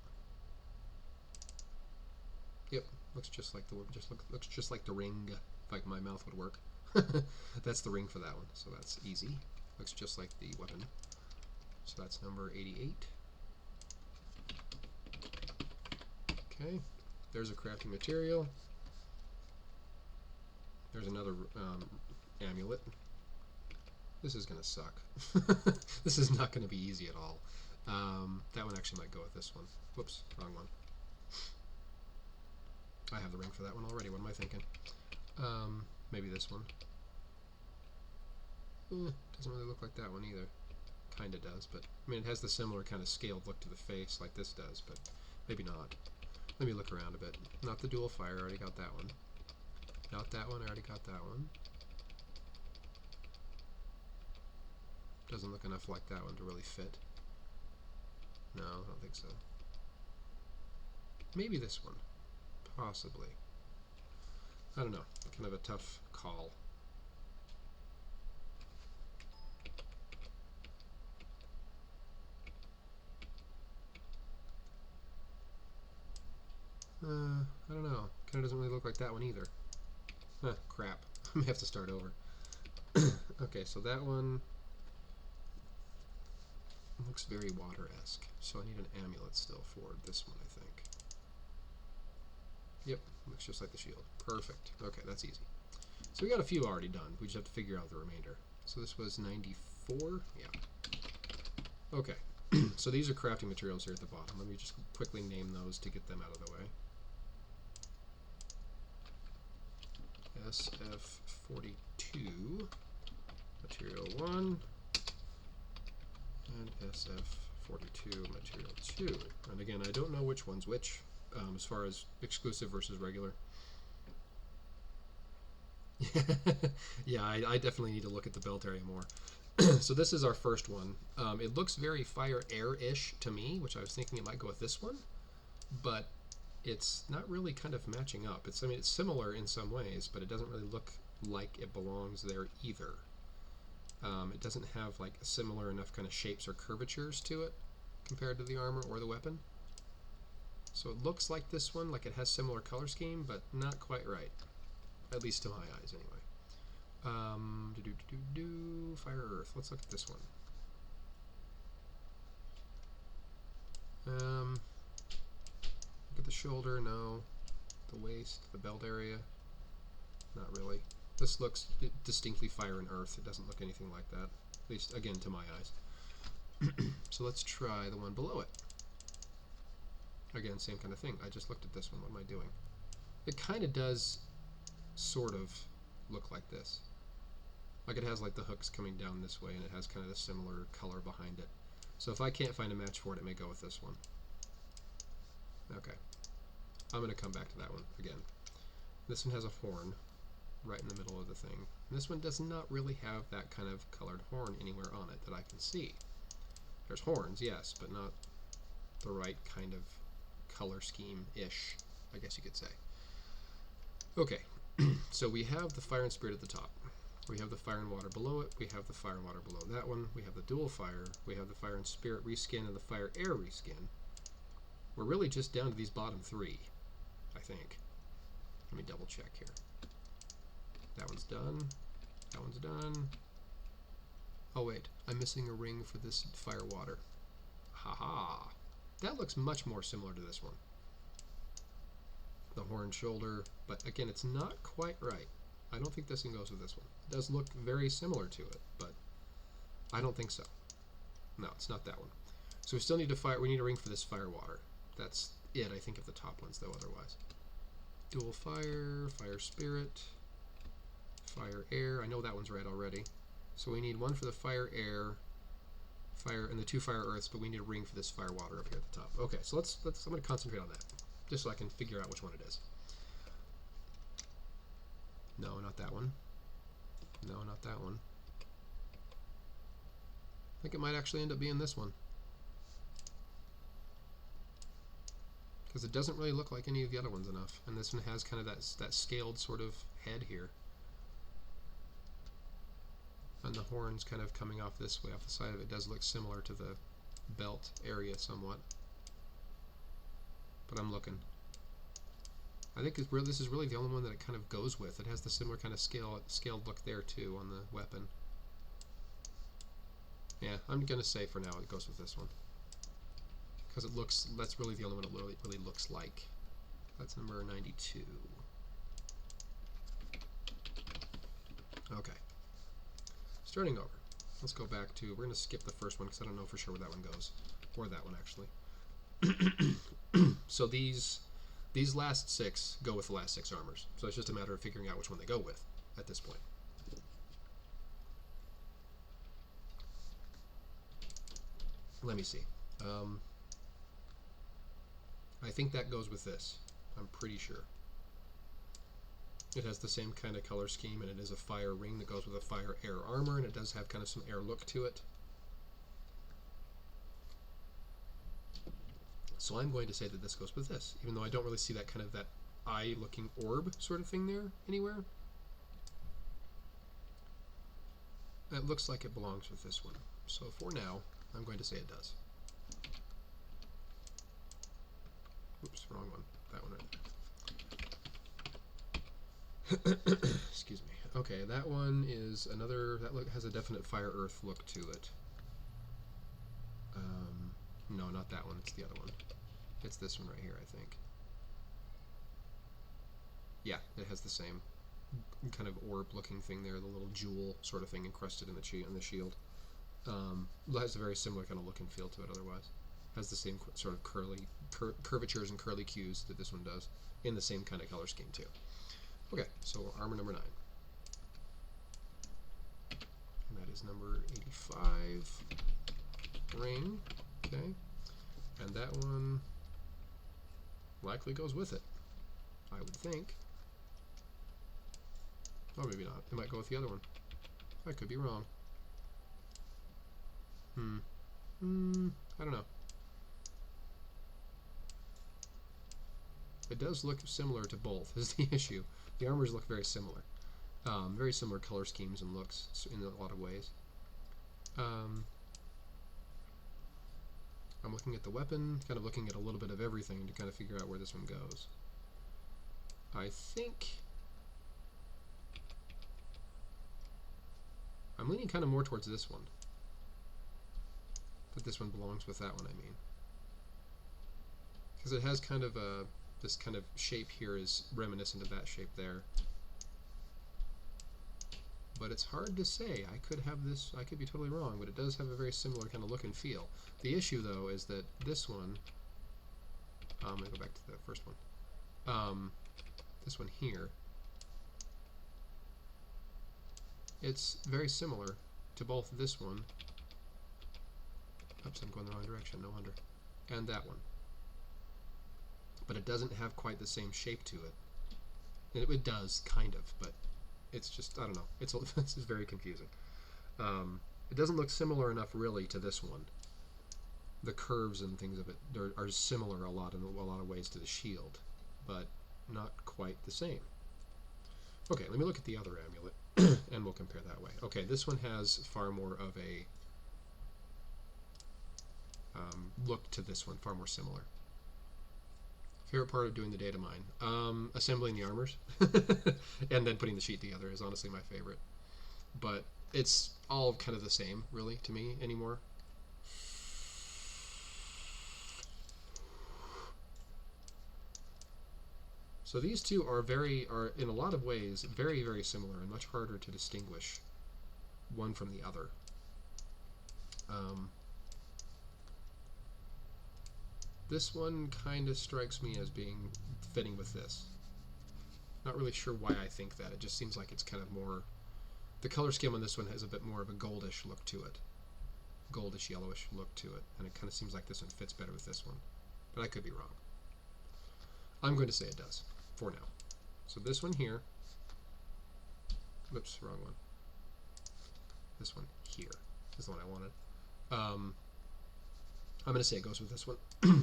Yep, looks just like the looks just like the ring. Like my mouth would work. That's the ring for that one, so that's easy. Looks just like the weapon. So that's number 88. Okay, there's a crafting material. There's another amulet. This is going to suck. This is not going to be easy at all. That one actually might go with this one. Whoops, wrong one. I have the ring for that one already. What am I thinking? Maybe this one. Doesn't really look like that one either. Kinda does, but I mean it has the similar kind of scaled look to the face like this does, but maybe not. Let me look around a bit. Not the dual fire, I already got that one. Not that one, I already got that one. Doesn't look enough like that one to really fit. No, I don't think so. Maybe this one. Possibly. I don't know. Kind of a tough call. I don't know. Kind of doesn't really look like that one either. Crap. I may have to start over. Okay, so that one looks very water-esque. So I need an amulet still for this one, I think. Yep, looks just like the shield. Perfect. Okay, that's easy. So we got a few already done. We just have to figure out the remainder. So this was 94? Yeah. Okay. So these are crafting materials here at the bottom. Let me just quickly name those to get them out of the way. SF42, material 1, and SF42, material 2. And again, I don't know which one's which, as far as exclusive versus regular. Yeah, I definitely need to look at the belt area more. So this is our first one. It looks very fire air-ish to me, which I was thinking it might go with this one, but it's not really kind of matching up. I mean, it's similar in some ways, but it doesn't really look like it belongs there either. It doesn't have like similar enough kind of shapes or curvatures to it compared to the armor or the weapon. So it looks like this one, like it has similar color scheme, but not quite right. At least to my eyes, anyway. Fire Earth. Let's look at this one. shoulder, no. The waist, the belt area, not really. This looks distinctly fire and earth. It doesn't look anything like that, at least again to my eyes. So let's try the one below it. Again, same kind of thing. I just looked at this one. What am I doing? It kind of does sort of look like this. Like it has like the hooks coming down this way, and it has kind of a similar color behind it. So if I can't find a match for it, it may go with this one. Okay. I'm going to come back to that one again. This one has a horn right in the middle of the thing. And this one does not really have that kind of colored horn anywhere on it that I can see. There's horns, yes, but not the right kind of color scheme-ish, I guess you could say. Okay, so we have the fire and spirit at the top. We have the fire and water below it. We have the fire and water below that one. We have the dual fire. We have the fire and spirit reskin and the fire air reskin. We're really just down to these bottom three, I think. Let me double check here. That one's done. That one's done. Oh wait, I'm missing a ring for this fire water. Haha. That looks much more similar to this one. The horn shoulder, but again, it's not quite right. I don't think this one goes with this one. It does look very similar to it, but I don't think so. No, it's not that one. So we still need we need a ring for this fire water. That's it, I think, of the top ones, though, otherwise. Dual fire, fire spirit, fire air. I know that one's right already. So we need one for the fire air, fire, and the two fire earths, but we need a ring for this fire water up here at the top. Okay, so I'm going to concentrate on that, just so I can figure out which one it is. No, not that one. No, not that one. I think it might actually end up being this one. Because it doesn't really look like any of the other ones enough. And this one has kind of that scaled sort of head here. And the horns kind of coming off this way, off the side of it, does look similar to the belt area somewhat. But I'm looking. I think this is really the only one that it kind of goes with. It has the similar kind of scaled look there too on the weapon. Yeah, I'm going to say for now it goes with this one. Because it looks, that's really the only one it really looks like. That's number 92. Okay. Starting over. Let's go back to, we're going to skip the first one because I don't know for sure where that one goes. Or that one, actually. So these last six go with the last six armors. So it's just a matter of figuring out which one they go with at this point. Let me see. I think that goes with this. I'm pretty sure. It has the same kind of color scheme, and it is a fire ring that goes with a fire air armor, and it does have kind of some air look to it. So I'm going to say that this goes with this, even though I don't really see that kind of that eye-looking orb sort of thing there anywhere. It looks like it belongs with this one. So for now, I'm going to say it does. Oops, wrong one. That one right there. Excuse me. Okay, that one is another, that has a definite fire earth look to it. No, not that one, it's the other one. It's this one right here, I think. Yeah, it has the same kind of orb looking thing there, the little jewel sort of thing encrusted in the shield. It has a very similar kind of look and feel to it otherwise. Has the same sort of curvatures and curly cues that this one does, in the same kind of color scheme too. Okay, so armor number 9. And that is number 85. Ring. Okay. And that one likely goes with it, I would think. Or maybe not. It might go with the other one. I could be wrong. I don't know. It does look similar to both, is the issue. The armors look very similar. Very similar color schemes and looks in a lot of ways. I'm looking at the weapon, kind of looking at a little bit of everything to kind of figure out where this one goes. I think I'm leaning kind of more towards this one. That this one belongs with that one, I mean. Because it has kind of a This kind of shape here is reminiscent of that shape there. But it's hard to say. I could have this, I could be totally wrong, but it does have a very similar kind of look and feel. The issue, though, is that this one, I'm going to go back to the first one. This one here, it's very similar to both this one, oops, I'm going the wrong direction, no wonder, and that one. But it doesn't have quite the same shape to it. It does, kind of, but it's just, I don't know, this is very confusing. It doesn't look similar enough really to this one. The curves and things of it are similar in a lot of ways to the shield, but not quite the same. Okay, let me look at the other amulet and we'll compare that way. Okay, this one has far more of a look to this one, far more similar. Favorite part of doing the data mine? Assembling the armors and then putting the sheet together is honestly my favorite. But it's all kind of the same, really, to me anymore. So these two are in a lot of ways very, very similar and much harder to distinguish one from the other. This one kind of strikes me as being fitting with this. Not really sure why I think that. It just seems like it's kind of more... The color scheme on this one has a bit more of a goldish look to it. Goldish, yellowish look to it. And it kind of seems like this one fits better with this one. But I could be wrong. I'm going to say it does, for now. So this one here... Whoops, wrong one. This one here is the one I wanted. I'm going to say it goes with this one.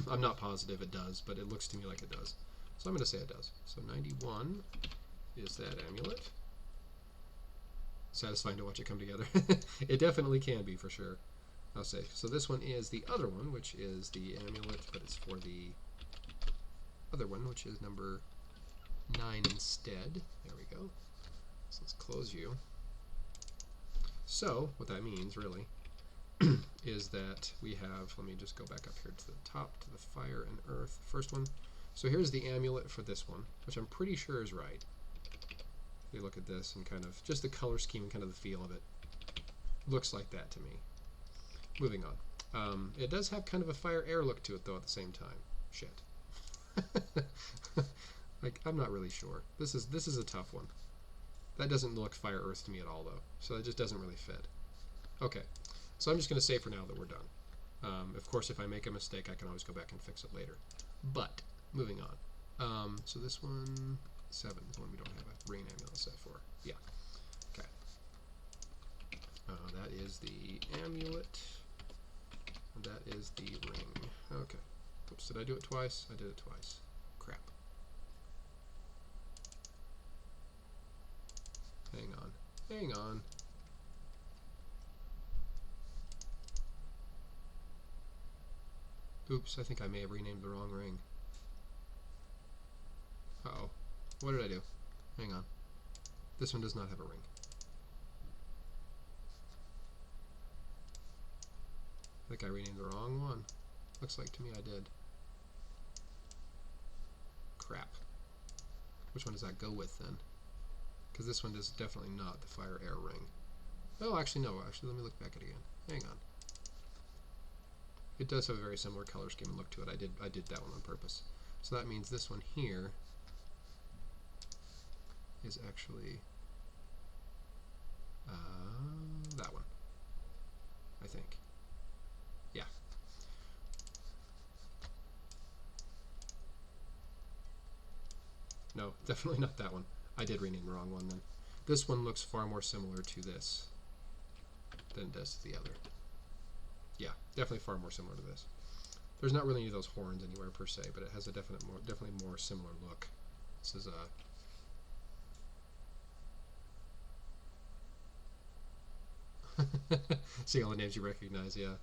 I'm not positive it does, but it looks to me like it does. So I'm going to say it does. So 91 is that amulet. Satisfying to watch it come together. It definitely can be, for sure. I'll say. So this one is the other one, which is the amulet, but it's for the other one, which is number 9 instead. There we go. So let's close you. So what that means, really, is that we have, let me just go back up here to the top, to the fire and earth, first one. So here's the amulet for this one, which I'm pretty sure is right. If you look at this and kind of, just the color scheme and kind of the feel of it, looks like that to me. Moving on. It does have kind of a fire-air look to it, though, at the same time. Shit. Like, I'm not really sure. This is a tough one. That doesn't look fire-earth to me at all, though, so it just doesn't really fit. Okay. So I'm just going to say for now that we're done. Of course, if I make a mistake, I can always go back and fix it later. But, moving on. So this one, 7, the one we don't have a rain amulet set for. Yeah. Okay. That is the amulet. And that is the ring. Okay. Oops, did I do it twice? I did it twice. Crap. Hang on. Hang on. Oops, I think I may have renamed the wrong ring. Uh-oh. What did I do? Hang on. This one does not have a ring. I think I renamed the wrong one. Looks like to me I did. Crap. Which one does that go with then? Because this one is definitely not the fire air ring. Oh, actually no. Actually, let me look back at it again. Hang on. It does have a very similar color scheme and look to it. I did that one on purpose. So that means this one here is actually that one, I think. Yeah. No, definitely not that one. I did rename the wrong one then. This one looks far more similar to this than it does to the other. Yeah, definitely far more similar to this. There's not really any of those horns anywhere per se, but it has a definitely more similar look. This is see all the names you recognize, yeah.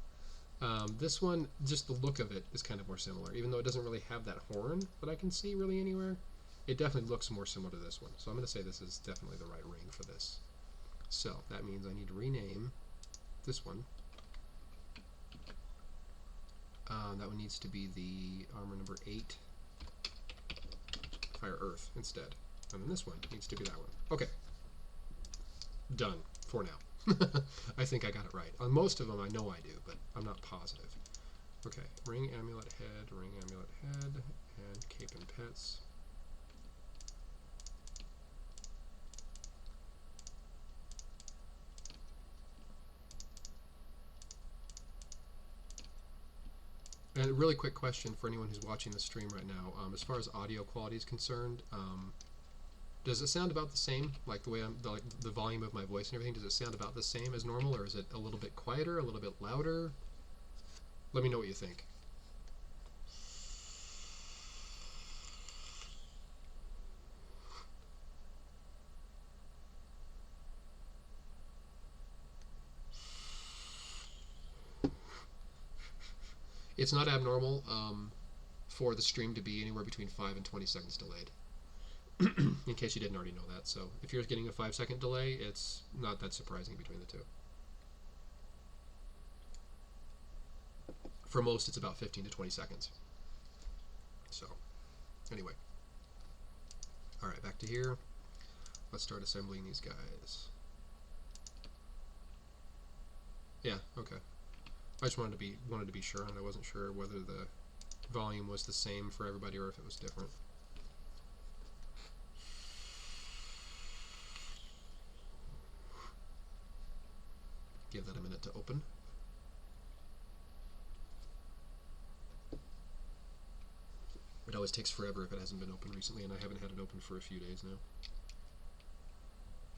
This one, just the look of it is kind of more similar, even though it doesn't really have that horn that I can see really anywhere. It definitely looks more similar to this one, so I'm going to say this is definitely the right ring for this. So that means I need to rename this one. That one needs to be the armor number 8. Fire Earth instead. And then this one needs to be that one. Okay. Done for now. I think I got it right. On most of them I know I do, but I'm not positive. Okay, ring, amulet, head, and cape and pets. And a really quick question for anyone who's watching the stream right now. As far as audio quality is concerned, does it sound about the same? Like the way the volume of my voice and everything, does it sound about the same as normal, or is it a little bit quieter, a little bit louder? Let me know what you think. It's not abnormal for the stream to be anywhere between 5 and 20 seconds delayed. In case you didn't already know that. So if you're getting a 5-second delay, it's not that surprising between the two. For most, it's about 15 to 20 seconds. So, anyway. Alright, back to here. Let's start assembling these guys. Yeah, okay. I just wanted to be sure, and I wasn't sure whether the volume was the same for everybody or if it was different. Give that a minute to open. It always takes forever if it hasn't been open recently, and I haven't had it open for a few days now.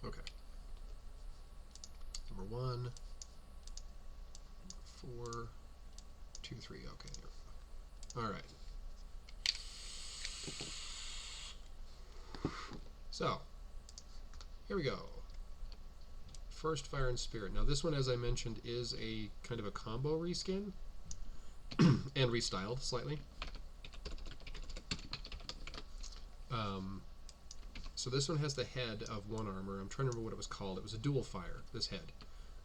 Okay. Number 1. 4, 2, 3. Okay. All right. So here we go. First Fire and Spirit. Now this one, as I mentioned, is a kind of a combo reskin and restyled slightly. So this one has the head of one armor. I'm trying to remember what it was called. It was a dual fire, this head.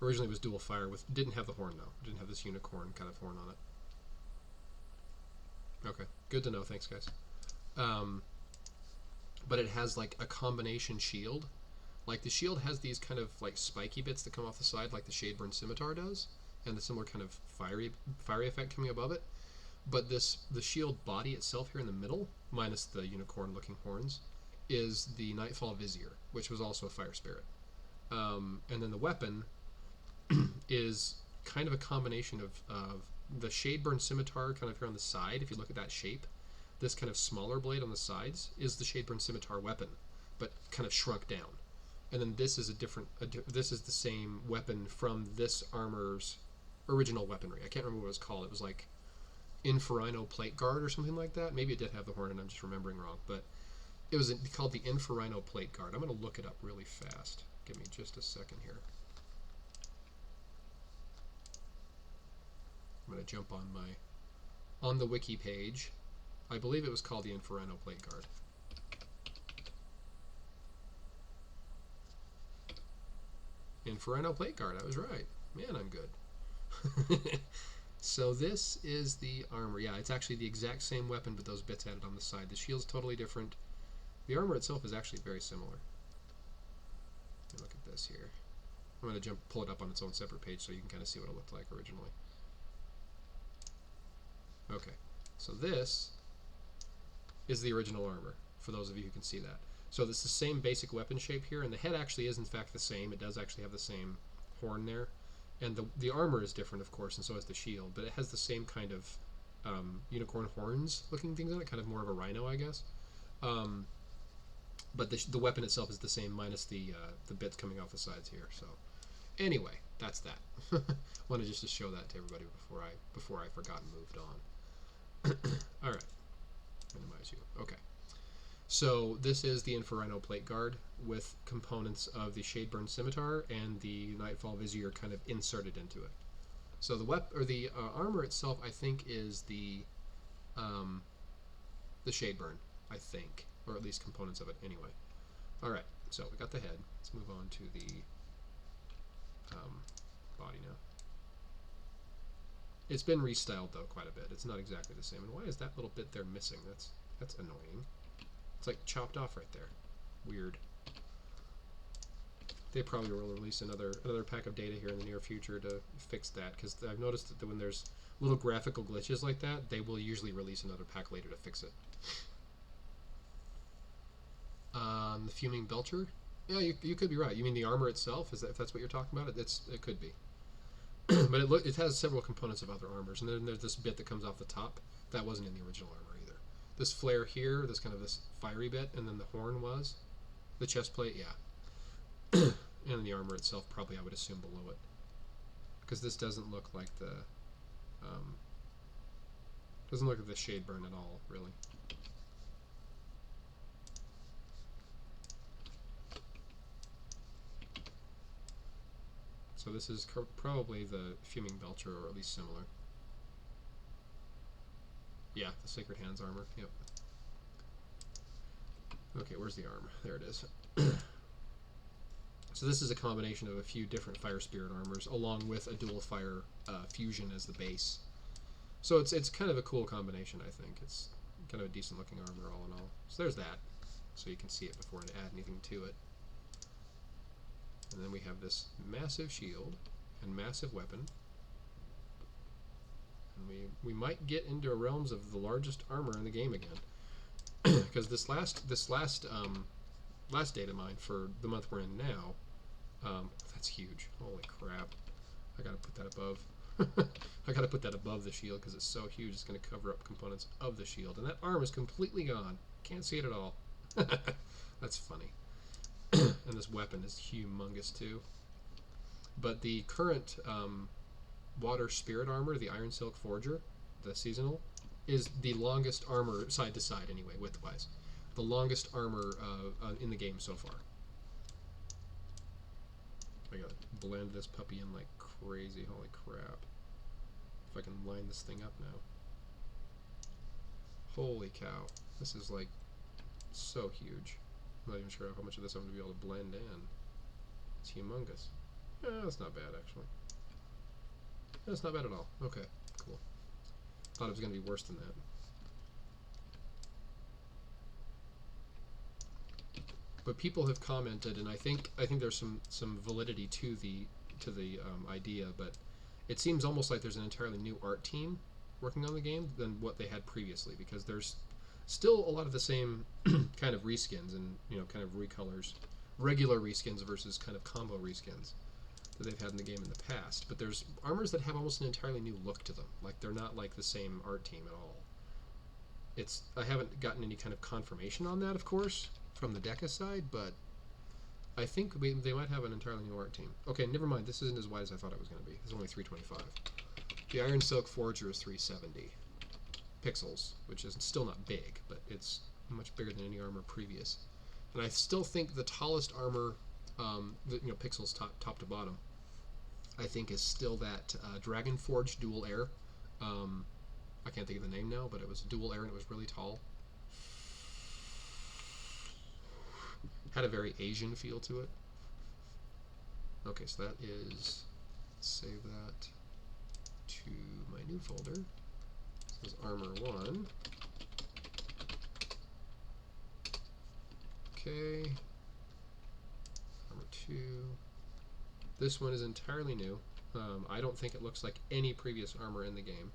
Originally it was dual fire with, didn't have the horn though. It didn't have this unicorn kind of horn on it. Okay, good to know. Thanks, guys. But it has like a combination shield. Like the shield has these kind of like spiky bits that come off the side, like the Shadeburn Scimitar does, and the similar kind of fiery effect coming above it. But the shield body itself here in the middle, minus the unicorn-looking horns, is the Nightfall Vizier, which was also a fire spirit. And then the weapon is kind of a combination of the Shadeburn Scimitar kind of here on the side. If you look at that shape, this kind of smaller blade on the sides is the Shadeburn Scimitar weapon, but kind of shrunk down. And then this is this is the same weapon from this armor's original weaponry. I can't remember what it was called. It was like Inferino Plate Guard or something like that. Maybe it did have the horn and I'm just remembering wrong, but it was called the Inferino Plate Guard. I'm going to look it up really fast. Give me just a second here. I'm going to jump on the wiki page. I believe it was called the Inferino Plate Guard. Inferino Plate Guard, I was right. Man, I'm good. So this is the armor. Yeah, it's actually the exact same weapon, but those bits added on the side. The shield's totally different. The armor itself is actually very similar. Let me look at this here. I'm going to pull it up on its own separate page so you can kind of see what it looked like originally. Okay, so this is the original armor, for those of you who can see that. So it's the same basic weapon shape here, and the head actually is in fact the same. It does actually have the same horn there. And the armor is different, of course, and so is the shield, but it has the same kind of unicorn horns looking things on it, kind of more of a rhino, I guess. But the weapon itself is the same, minus the bits coming off the sides here. So anyway, that's that. Wanted just to show that to everybody before I forgot and moved on. All right, minimize you. Okay. So this is the Inferino Plate Guard with components of the Shadeburn Scimitar and the Nightfall Vizier kind of inserted into it. So the armor itself, I think, is the Shadeburn, I think, or at least components of it. Anyway, all right. So we got the head. Let's move on to the body now. It's been restyled though quite a bit. It's not exactly the same. And why is that little bit there missing? That's annoying. It's like chopped off right there. Weird. They probably will release another pack of data here in the near future to fix that, because I've noticed that when there's little graphical glitches like that, they will usually release another pack later to fix it. The fuming belcher? Yeah, you could be right. You mean the armor itself? Is that, if that's what you're talking about? It could be. But it has several components of other armors, and then there's this bit that comes off the top. That wasn't in the original armor either. This flare here, this kind of this fiery bit, and then the horn was. The chest plate, yeah. And the armor itself, probably I would assume below it. Because this doesn't look like the... doesn't look like the shade burn at all, really. So this is probably the fuming belcher, or at least similar. Yeah, the Sacred Hands armor, yep. Okay, where's the arm? There it is. So this is a combination of a few different Fire Spirit armors, along with a dual fire fusion as the base. So it's kind of a cool combination, I think. It's kind of a decent looking armor all in all. So there's that, so you can see it before I add anything to it. And then we have this massive shield and massive weapon. And we might get into realms of the largest armor in the game again. Because this last data mine for the month we're in now, that's huge. Holy crap. I gotta put that above. I gotta put that above the shield because it's so huge it's gonna cover up components of the shield. And that arm is completely gone. Can't see it at all. That's funny. And this weapon is humongous too. But the current water spirit armor, the Iron Silk Forger, the seasonal, is the longest armor, side to side anyway, width-wise. The longest armor in the game so far. I gotta blend this puppy in like crazy, holy crap. If I can line this thing up now. Holy cow. This is like so huge. I'm not even sure how much of this I'm going to be able to blend in. It's humongous. That's not bad, actually. That's not bad at all. Okay, cool. Thought it was going to be worse than that. But people have commented, and I think there's some validity to the idea, but it seems almost like there's an entirely new art team working on the game than what they had previously, because there's still a lot of the same kind of reskins and kind of recolors, regular reskins versus kind of combo reskins that they've had in the game in the past. But there's armors that have almost an entirely new look to them. Like they're not like the same art team at all. I haven't gotten any kind of confirmation on that, of course, from the Deca side, but I think they might have an entirely new art team. Okay, never mind. This isn't as wide as I thought it was going to be. It's only 325. The Iron Silk Forger is 370 pixels, which is still not big, but it's much bigger than any armor previous. And I still think the tallest armor, pixels top to bottom, I think is still that Dragon Forge Dual Air. I can't think of the name now, but it was dual air and it was really tall. Had a very Asian feel to it. Okay, so that is, save that to my new folder. This is Armor 1. Okay. Armor 2. This one is entirely new. I don't think it looks like any previous armor in the game.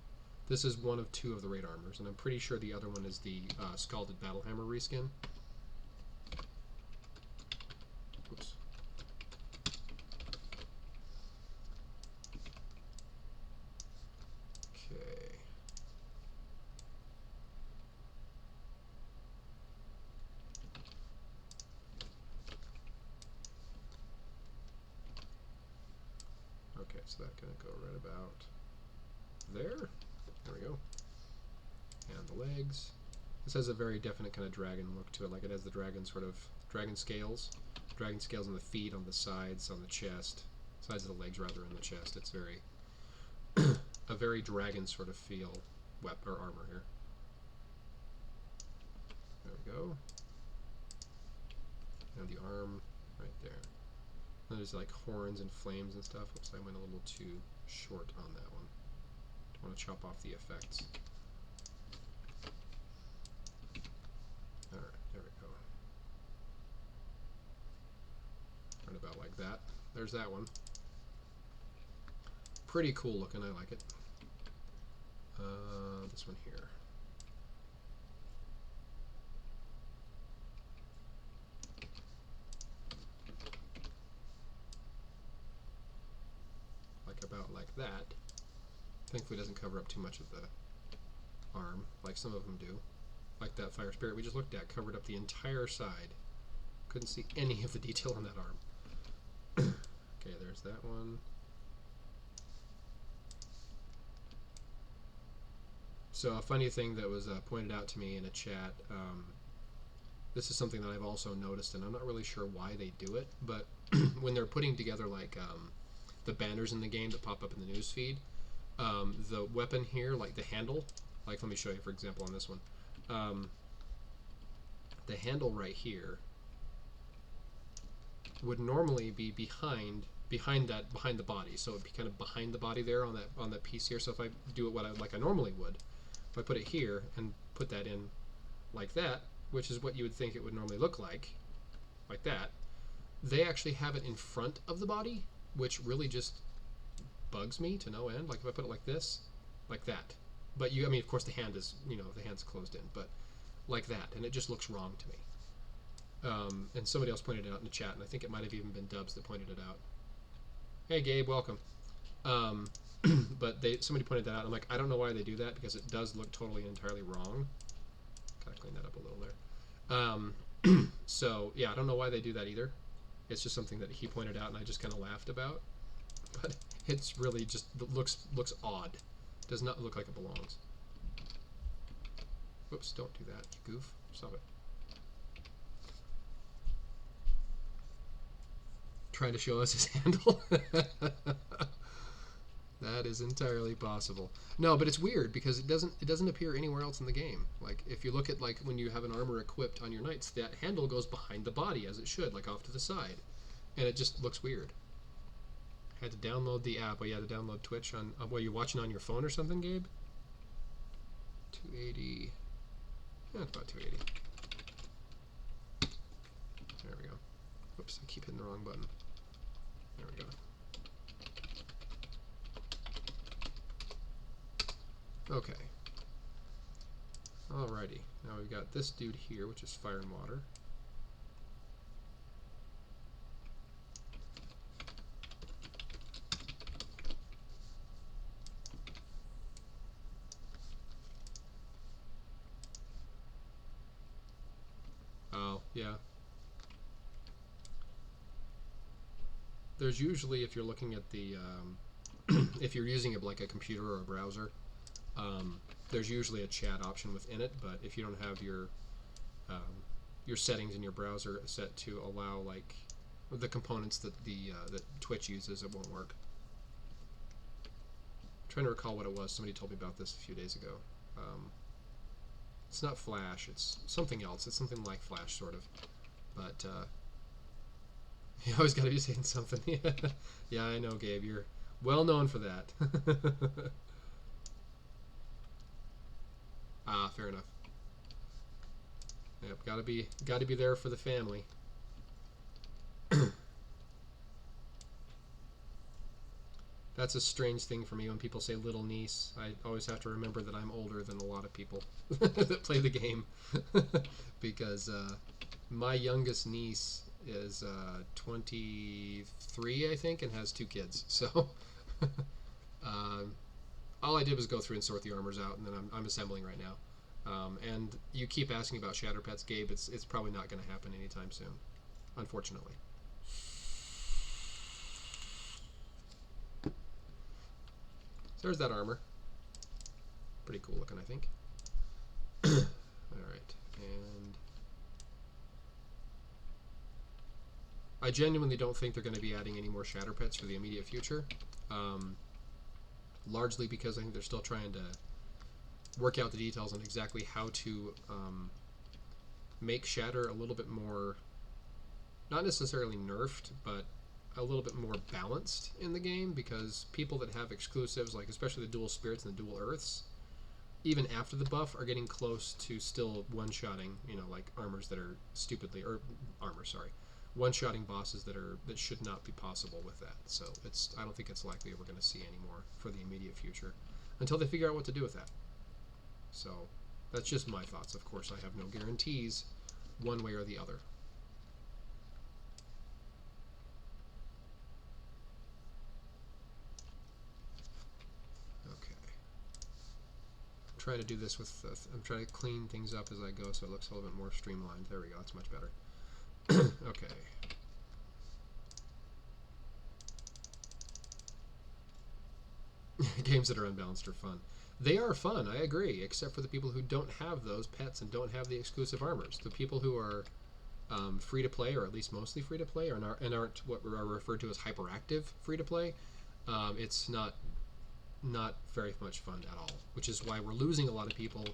This is one of 2 of the raid armors, and I'm pretty sure the other one is the Scalded Battlehammer reskin. Oops. Okay. Okay, so that's going to go right about there. There we go. And the legs. This has a very definite kind of dragon look to it, like it has the dragon scales. Dragon scales on the feet, on the sides, on the chest. Sides of the legs, rather, on the chest. It's very a very dragon sort of feel or armor here. There we go. And the arm right there. And there's like horns and flames and stuff. Oops, I went a little too short on that one. I want to chop off the effects. Alright, there we go. about like that. There's that one. Pretty cool looking, I like it. This one here. About like that. Thankfully it doesn't cover up too much of the arm, like some of them do. Like that fire spirit we just looked at covered up the entire side. Couldn't see any of the detail on that arm. Okay, there's that one. So a funny thing that was pointed out to me in a chat, this is something that I've also noticed, and I'm not really sure why they do it, but when they're putting together like the banners in the game that pop up in the news feed, the weapon here, like the handle, like let me show you for example on this one, the handle right here would normally be behind the body, so it'd be kind of behind the body there on that piece here. So if I do it like I normally would, if I put it here and put that in like that, which is what you would think it would normally look like that, they actually have it in front of the body, which really just bugs me to no end. Like if I put it like this, like that. But I mean, of course the hand is, the hand's closed in, but like that, and it just looks wrong to me. And somebody else pointed it out in the chat, and I think it might have even been Dubs that pointed it out. Hey Gabe, welcome. But somebody pointed that out. I'm like, I don't know why they do that, because it does look totally and entirely wrong. Gotta clean that up a little there. So yeah, I don't know why they do that either. It's just something that he pointed out, and I just kind of laughed about. But it's really just looks odd. Does not look like it belongs. Whoops! Don't do that, you goof. Stop it. Trying to show us his handle. That is entirely possible. No, but it's weird because it doesn't appear anywhere else in the game. Like if you look at like when you have an armor equipped on your knights, that handle goes behind the body as it should, like off to the side, and it just looks weird. Had to download the app. Well, you had to download Twitch on. What, you watching on your phone or something, Gabe? 280. Yeah, it's about 280. There we go. Oops, I keep hitting the wrong button. There we go. Okay. Alrighty. Now we've got this dude here, which is fire and water. Oh, yeah. There's usually, if you're looking at the, if you're using it like a computer or a browser, there's usually a chat option within it, but if you don't have your settings in your browser set to allow like the components that that Twitch uses, it won't work. I'm trying to recall what it was. Somebody told me about this a few days ago. It's not Flash, it's something else. It's something like Flash, sort of. But you always got to be saying something. Yeah, I know, Gabe. You're well known for that. Ah, fair enough. Yep, gotta be there for the family. That's a strange thing for me when people say little niece. I always have to remember that I'm older than a lot of people that play the game. Because my youngest niece is 23, I think, and has 2 kids. So all I did was go through and sort the armors out, and then I'm assembling right now. And you keep asking about Shatter Pets, Gabe. It's probably not going to happen anytime soon, unfortunately. So there's that armor. Pretty cool looking, I think. Alright, and I genuinely don't think they're going to be adding any more Shatter Pets for the immediate future. Largely because I think they're still trying to work out the details on exactly how to make Shatter a little bit more, not necessarily nerfed, but a little bit more balanced in the game, because people that have exclusives, like especially the dual spirits and the dual earths, even after the buff, are getting close to still one-shotting, like armors that are stupidly, or armor, sorry, one-shotting bosses that should not be possible with that. So I don't think it's likely we're going to see anymore for the immediate future until they figure out what to do with that. So that's just my thoughts. Of course, I have no guarantees one way or the other. Okay. I'm trying to do this with, I'm trying to clean things up as I go so it looks a little bit more streamlined. There we go, that's much better. Okay. Games that are unbalanced are fun. They are fun, I agree, except for the people who don't have those pets and don't have the exclusive armors. The people who are free to play, or at least mostly free to play, and aren't what are referred to as hyperactive free to play, it's not very much fun at all. Which is why we're losing a lot of people,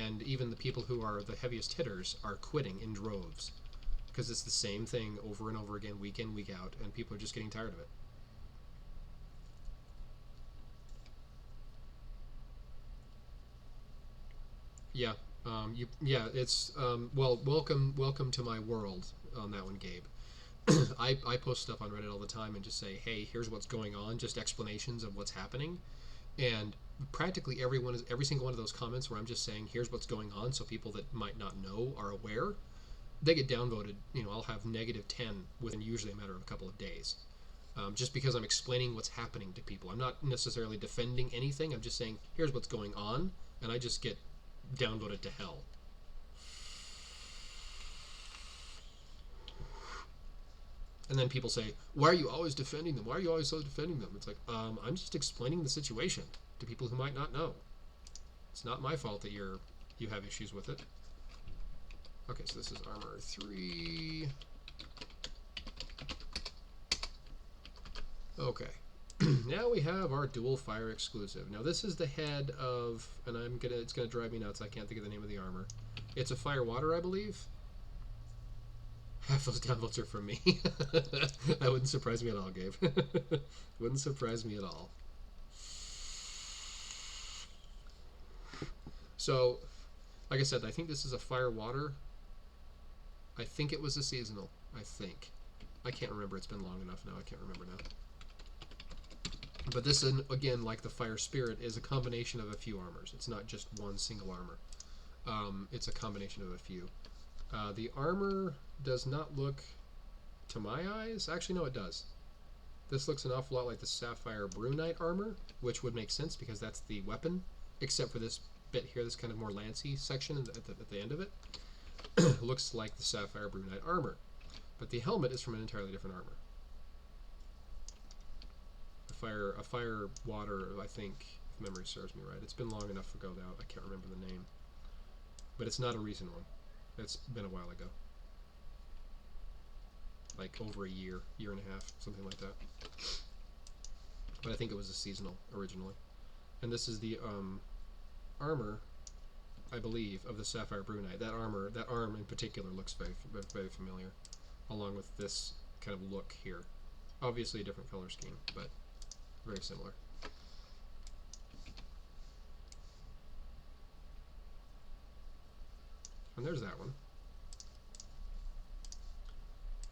and even the people who are the heaviest hitters are quitting in droves, because it's the same thing over and over again, week in, week out, and people are just getting tired of it. Yeah, it's well, welcome to my world on that one, Gabe. I post stuff on Reddit all the time and just say, hey, here's what's going on, just explanations of what's happening, and practically every single one of those comments where I'm just saying, here's what's going on, so people that might not know are aware, they get downvoted. I'll have -10 within usually a matter of a couple of days, just because I'm explaining what's happening to people. I'm not necessarily defending anything. I'm just saying, here's what's going on, and I just get downvoted to hell. And then people say, why are you always defending them? Why are you always so defending them? It's like, I'm just explaining the situation to people who might not know. It's not my fault that you have issues with it. Okay, so this is armor 3. Okay. Now we have our dual fire exclusive. Now this is the head of, and it's gonna drive me nuts, I can't think of the name of the armor. It's a fire water, I believe. Half those downvotes are from me. That wouldn't surprise me at all, Gabe. Wouldn't surprise me at all. So, like I said, I think this is a fire water. I think it was a seasonal. I think. I can't remember. It's been long enough now. I can't remember now. But this, again, like the Fire Spirit, is a combination of a few armors. It's not just one single armor. It's a combination of a few. The armor does not look, to my eyes, actually no it does. This looks an awful lot like the Sapphire Brunite armor, which would make sense because that's the weapon, except for this bit here, this kind of more lancy section at the end of it. Looks like the Sapphire Brunite armor. But the helmet is from an entirely different armor. A fire water, I think, if memory serves me right. It's been long enough ago now, I can't remember the name. But it's not a recent one. It's been a while ago. Like over a year and a half, something like that. But I think it was a seasonal originally. And this is the armor, I believe, of the Sapphire Brunite. That arm in particular looks very, very familiar, along with this kind of look here. Obviously a different color scheme, but very similar. And there's that one.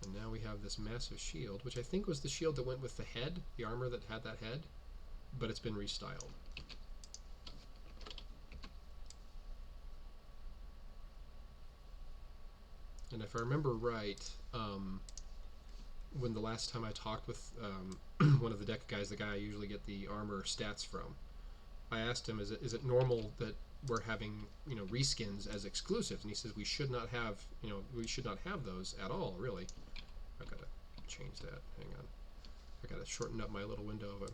And now we have this massive shield, which I think was the shield that went with the head, the armor that had that head, but it's been restyled. And if I remember right, when the last time I talked with one of the deck guys, the guy I usually get the armor stats from, I asked him, is it normal that we're having reskins as exclusives? And he says we should not have those at all, really. I've got to change that. Hang on. I got to shorten up my little window of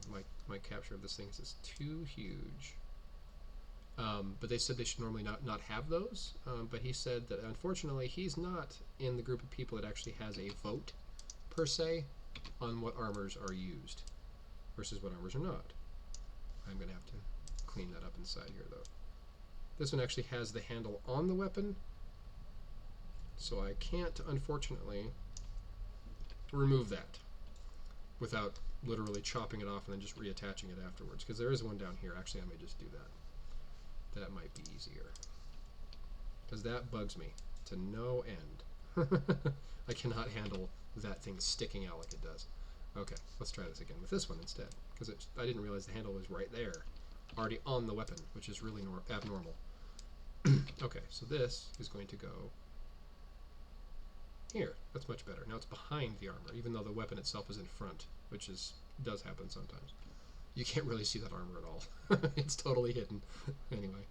my capture of this thing. It's too huge. But they said they should normally not have those. But he said that unfortunately he's not in the group of people that actually has a vote per se on what armors are used versus what armors are not. I'm going to have to clean that up inside here though. This one actually has the handle on the weapon, so I can't unfortunately remove that without literally chopping it off and then just reattaching it afterwards, because there is one down here. Actually, I may just do that. That might be easier, because that bugs me to no end. I cannot handle that thing sticking out like it does. Okay, let's try this again with this one instead, because I didn't realize the handle was right there, already on the weapon, which is really abnormal. Okay, so this is going to go here. That's much better. Now it's behind the armor, even though the weapon itself is in front, which does happen sometimes. You can't really see that armor at all. It's totally hidden. Anyway.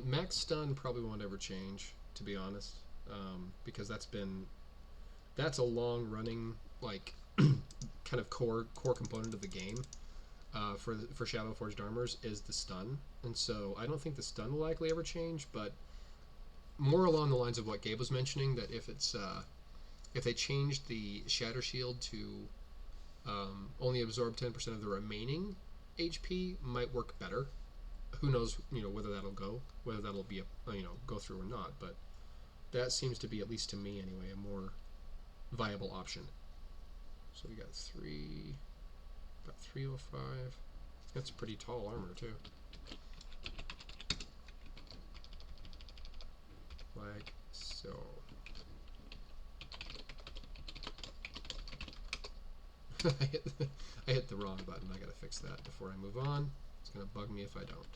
Max stun probably won't ever change, to be honest, because that's a long running, like, kind of core component of the game. For Shadow Forged armors is the stun, and so I don't think the stun will likely ever change, but more along the lines of what Gabe was mentioning, that if they changed the Shatter Shield to only absorb 10% of the remaining HP, might work better. Who knows, whether that'll be go through or not, but that seems to be, at least to me anyway, a more viable option. So we got about 305. That's pretty tall armor too. Like so. I hit the wrong button. I gotta fix that before I move on. It's gonna bug me if I don't.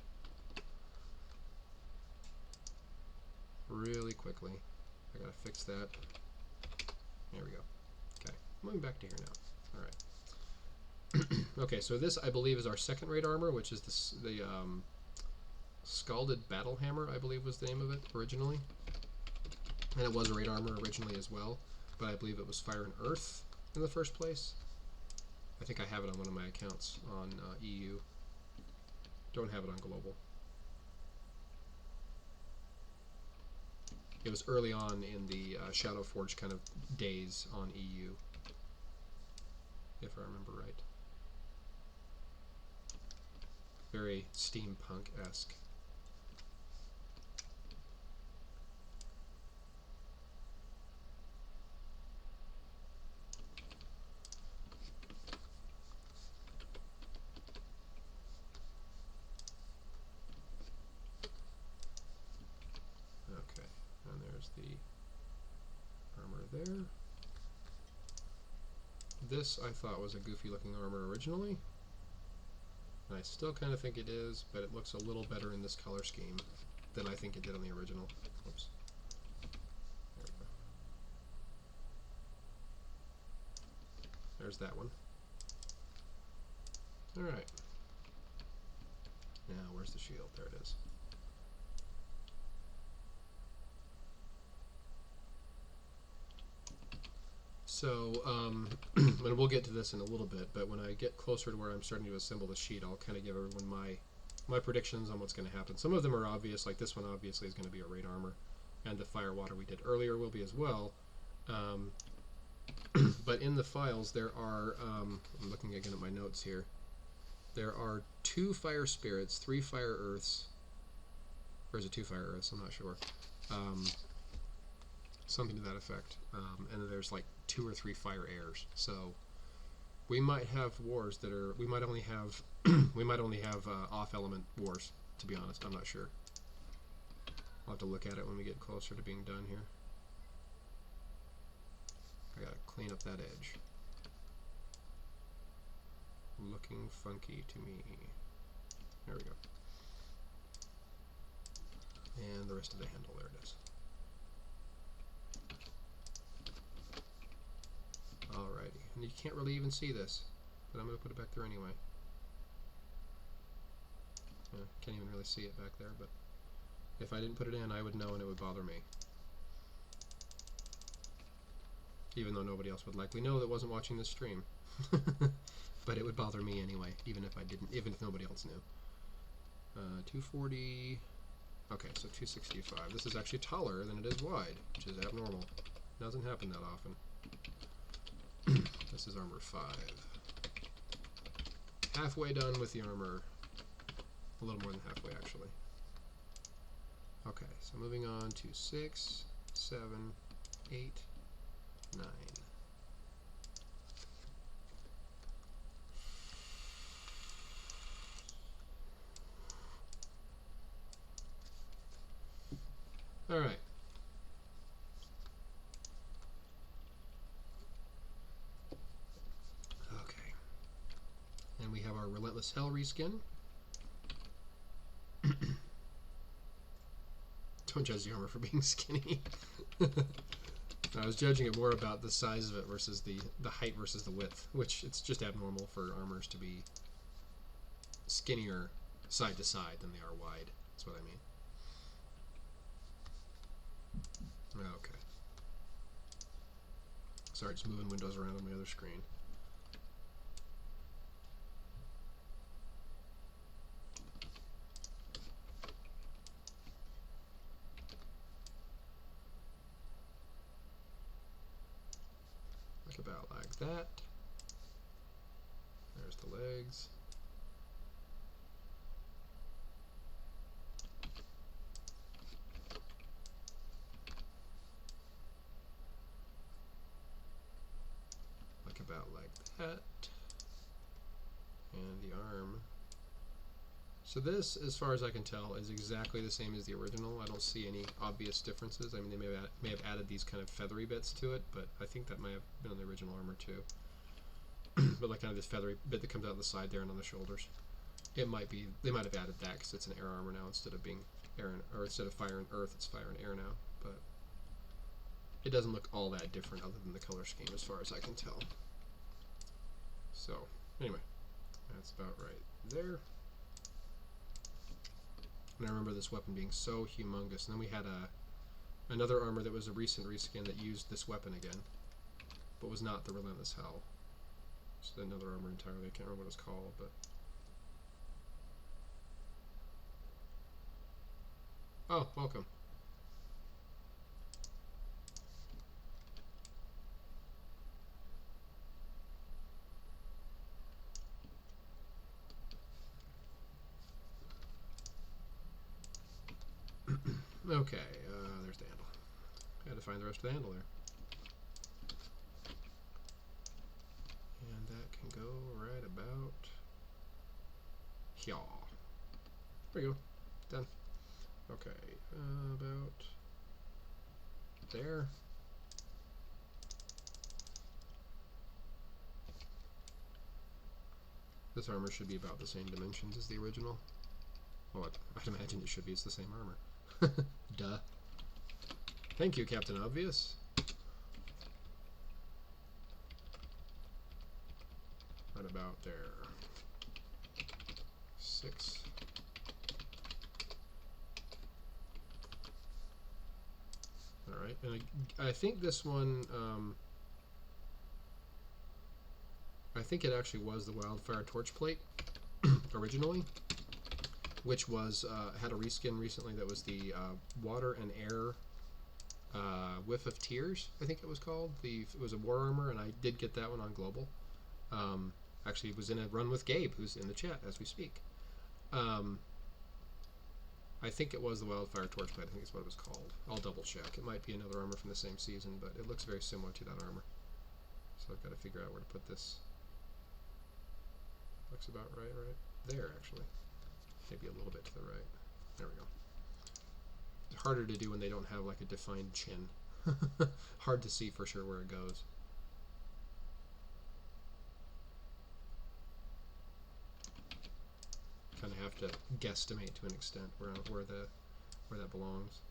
Really quickly. I gotta fix that. There we go. Okay, moving back to here now. Alright. Okay, so this, I believe, is our second rate armor, which is the Scalded Battle Hammer, I believe was the name of it originally. And it was a rate armor originally as well, but I believe it was Fire and Earth in the first place. I think I have it on one of my accounts on EU. Don't have it on global. It was early on in the Shadow Forge kind of days on EU, if I remember right. Very steampunk-esque. Okay, and there's the armor there. This I thought was a goofy looking armor originally. And I still kind of think it is, but it looks a little better in this color scheme than I think it did on the original. Whoops. There we go. There's that one. Alright. Now, where's the shield? There it is. So, and we'll get to this in a little bit, but when I get closer to where I'm starting to assemble the sheet, I'll kind of give everyone my predictions on what's going to happen. Some of them are obvious, like this one obviously is going to be a raid armor, and the fire water we did earlier will be as well. But in the files there are, I'm looking again at my notes here, there are 2 fire spirits, 3 fire earths, or is it 2 fire earths? I'm not sure. Something to that effect. And then there's like 2 or 3 fire airs. So we might have wars that are, we might only have off element wars, to be honest. I'm not sure. I'll have to look at it when we get closer to being done here. I gotta clean up that edge. Looking funky to me. There we go. And the rest of the handle, there it is. Alrighty, and you can't really even see this, but I'm going to put it back there anyway. Yeah, can't even really see it back there, but if I didn't put it in, I would know and it would bother me. Even though nobody else would likely know that wasn't watching this stream. But it would bother me anyway, even if I didn't, even if nobody else knew. 240, okay, so 265. This is actually taller than it is wide, which is abnormal. Doesn't happen that often. This is armor 5. Halfway done with the armor. A little more than halfway, actually. Okay, so moving on to 6, 7, 8, 9. All right. Okay. And we have our Relentless Hell reskin. Don't judge the armor for being skinny. I was judging it more about the size of it versus the height versus the width, which it's just abnormal for armors to be skinnier side to side than they are wide. That's what I mean. Okay. Sorry, just moving windows around on my other screen. Like about like that. There's the legs. Like about like that. And the arm. So this, as far as I can tell, is exactly the same as the original. I don't see any obvious differences. I mean, they may have added these kind of feathery bits to it, but I think that might have been on the original armor too. But like kind of this feathery bit that comes out the side there and on the shoulders. It might be, they might have added that because it's an air armor now instead of being air and, or instead of fire and earth, it's fire and air now. But it doesn't look all that different other than the color scheme as far as I can tell. So anyway, that's about right there. And I remember this weapon being so humongous. And then we had another armor that was a recent reskin that used this weapon again, but was not the Relentless Hell. It's another armor entirely. I can't remember what it's called, but oh, welcome. Okay, there's the handle. I had to find the rest of the handle there. And that can go right about here. There we go. Done. Okay, about there. This armor should be about the same dimensions as the original. Well, I'd imagine it should be. It's the same armor. Duh. Thank you, Captain Obvious. Right about there. 6. Alright, and I think this one, I think it actually was the Wildfire Torch Plate originally, which was had a reskin recently that was the Water and Air Whiff of Tears, I think it was called. It was a war armor, and I did get that one on Global. Actually, it was in a run with Gabe, who's in the chat as we speak. I think it was the Wildfire Torch Plate, I think is what it was called. I'll double check. It might be another armor from the same season, but it looks very similar to that armor. So I've got to figure out where to put this. Looks about right there, actually. Maybe a little bit to the right. There we go. It's harder to do when they don't have like a defined chin. Hard to see for sure where it goes. Kind of have to guesstimate to an extent where that belongs.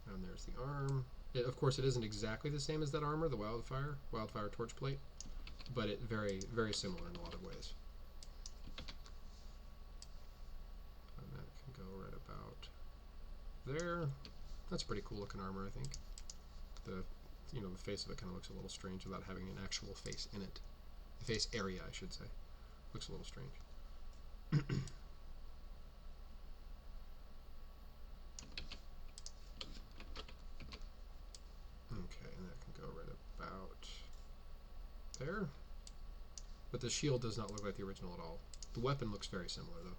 And there's the arm. Of course, it isn't exactly the same as that armor, the Wildfire Torch Plate, but it very, very similar in a lot of ways. And that can go right about there. That's a pretty cool looking armor, I think. The face of it kind of looks a little strange without having an actual face in it. The face area, I should say. Looks a little strange. Okay, and that can go right about there. But the shield does not look like the original at all. The weapon looks very similar, though.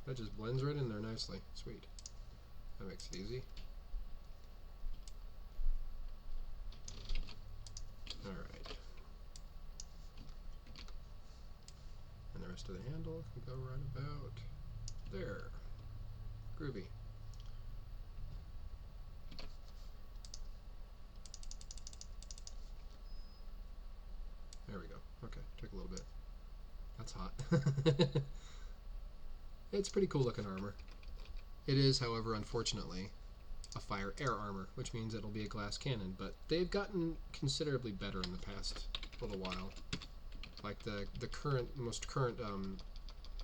That just blends right in there nicely. Sweet. That makes it easy. Alright. And the rest of the handle can go right about there. Groovy. There we go. Okay, took a little bit. That's hot. It's pretty cool looking armor. It is, however, unfortunately, a fire air armor, which means it'll be a glass cannon, but they've gotten considerably better in the past little while. Like the most current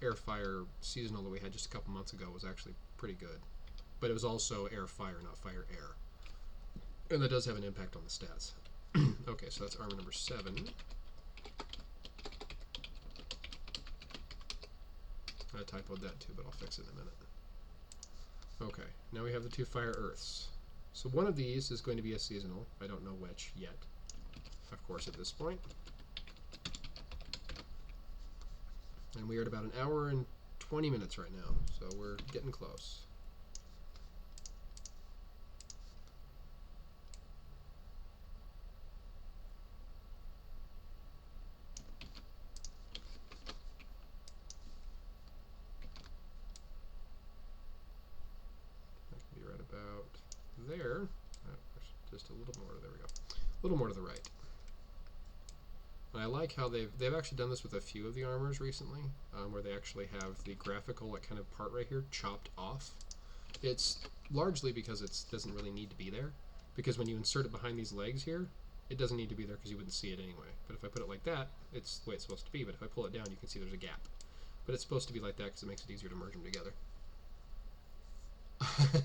air fire seasonal that we had just a couple months ago was actually pretty good. But it was also air fire, not fire air. And that does have an impact on the stats. Okay, so that's armor number 7. I typoed that too, but I'll fix it in a minute. Okay, now we have the 2 fire earths. So one of these is going to be a seasonal. I don't know which yet, of course, at this point. And we are at about an hour and 20 minutes right now, so we're getting close. There, just a little more. There we go. A little more to the right. And I like how they've actually done this with a few of the armors recently, where they actually have the graphical like kind of part right here chopped off. It's largely because it doesn't really need to be there, because when you insert it behind these legs here, it doesn't need to be there because you wouldn't see it anyway. But if I put it like that, it's the way it's supposed to be. But if I pull it down, you can see there's a gap. But it's supposed to be like that because it makes it easier to merge them together.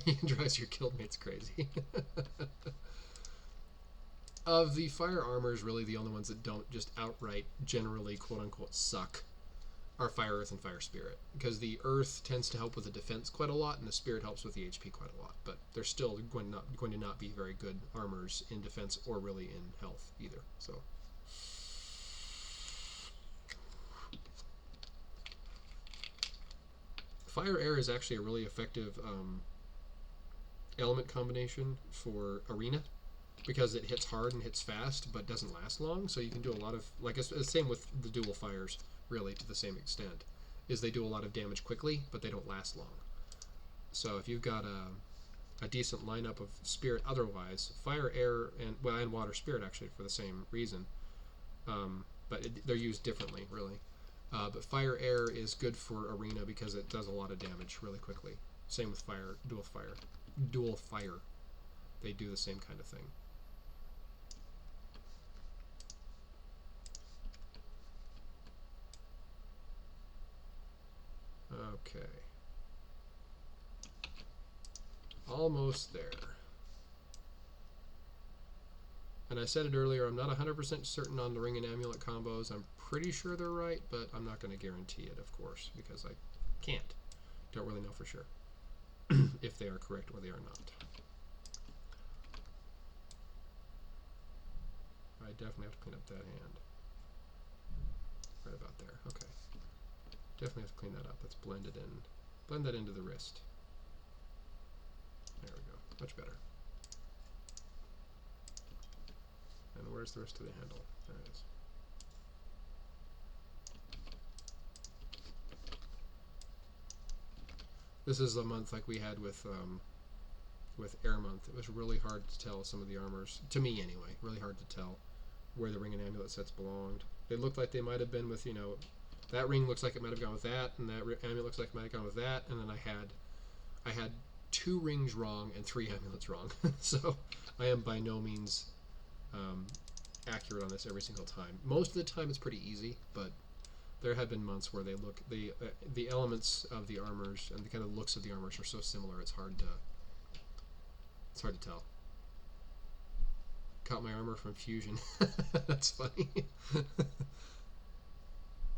It drives your guildmates crazy. Of the fire armors, really the only ones that don't just outright generally quote-unquote suck are fire earth and fire spirit, because the earth tends to help with the defense quite a lot and the spirit helps with the HP quite a lot, but they're still going to not be very good armors in defense or really in health either. So fire air is actually a really effective element combination for arena, because it hits hard and hits fast but doesn't last long, so you can do a lot of, like, it's the same with the dual fires really to the same extent, is they do a lot of damage quickly but they don't last long. So if you've got a decent lineup of spirit otherwise, fire, air, and water spirit actually for the same reason, but they're used differently really. But fire air is good for arena because it does a lot of damage really quickly. Same with fire, dual fire. They do the same kind of thing. Okay. Almost there. And I said it earlier, I'm not 100% certain on the ring and amulet combos. I'm pretty sure they're right, but I'm not going to guarantee it, of course, because I can't. Don't really know for sure if they are correct or they are not. I definitely have to clean up that hand. Right about there. Okay. Definitely have to clean that up. Let's blend it in. Blend that into the wrist. There we go. Much better. And where's the rest of the handle? There it is. This is a month like we had with Air Month. It was really hard to tell some of the armors, to me anyway, really hard to tell where the ring and amulet sets belonged. They looked like they might have been with, you know, that ring looks like it might have gone with that, and that amulet looks like it might have gone with that, and then I had 2 rings wrong and 3 amulets wrong. So I am by no means accurate on this every single time. Most of the time it's pretty easy, but there have been months where they look, the elements of the armors and the kind of looks of the armors are so similar it's hard to tell. Caught my armor from Fusion. That's funny.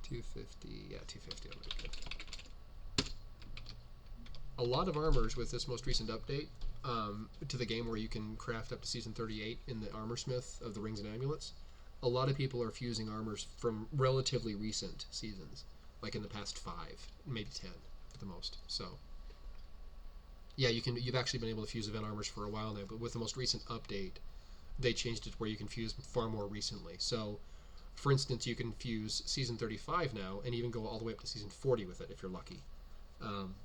250, yeah, 250 on that. Good. A lot of armors with this most recent update to the game, where you can craft up to season 38 in the armor smith of the rings and amulets. A lot of people are fusing armors from relatively recent seasons, like in the past 5, maybe 10 at the most. So Yeah, you can. You've actually been able to fuse event armors for a while now, but with the most recent update, they changed it to where you can fuse far more recently. So, for instance, you can fuse season 35 now, and even go all the way up to season 40 with it if you're lucky. Um,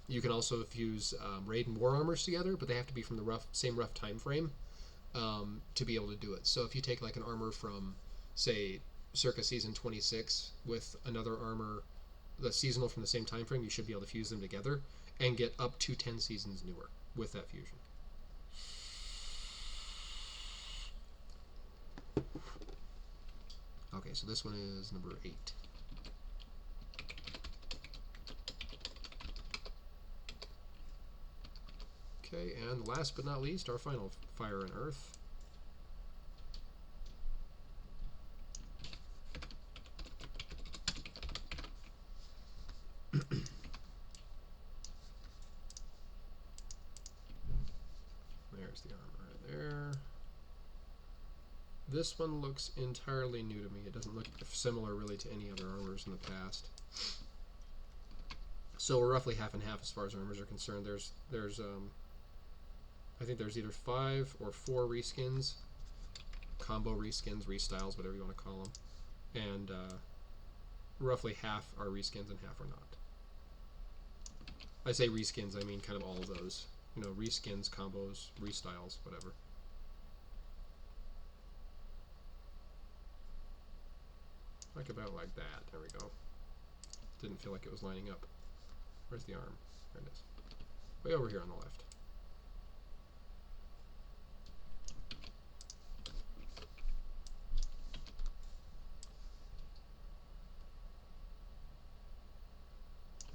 you can also fuse raid and war armors together, but they have to be from the same rough time frame to be able to do it. So if you take like an armor from, say, circa season 26 with another armor, the seasonal from the same time frame, you should be able to fuse them together and get up to 10 seasons newer with that fusion. Okay, so this one is number 8. Okay, and last but not least, our final Fire and Earth. There's the armor right there. This one looks entirely new to me. It doesn't look similar really to any other armors in the past. So we're roughly half and half as far as armors are concerned. There's I think there's either 5 or 4 reskins, combo reskins, restyles, whatever you want to call them, and roughly half are reskins and half are not. I say reskins, I mean kind of all of those. You know, reskins, combos, restyles, whatever. Like about like that. There we go. Didn't feel like it was lining up. Where's the arm? There it is. Way over here on the left.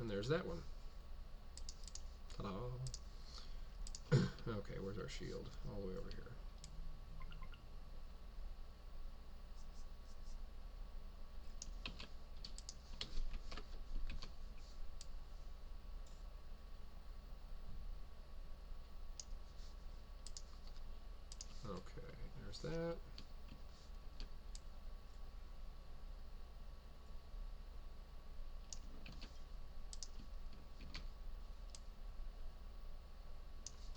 And there's that one. Ta-da! Okay, where's our shield? All the way over here. Okay, there's that.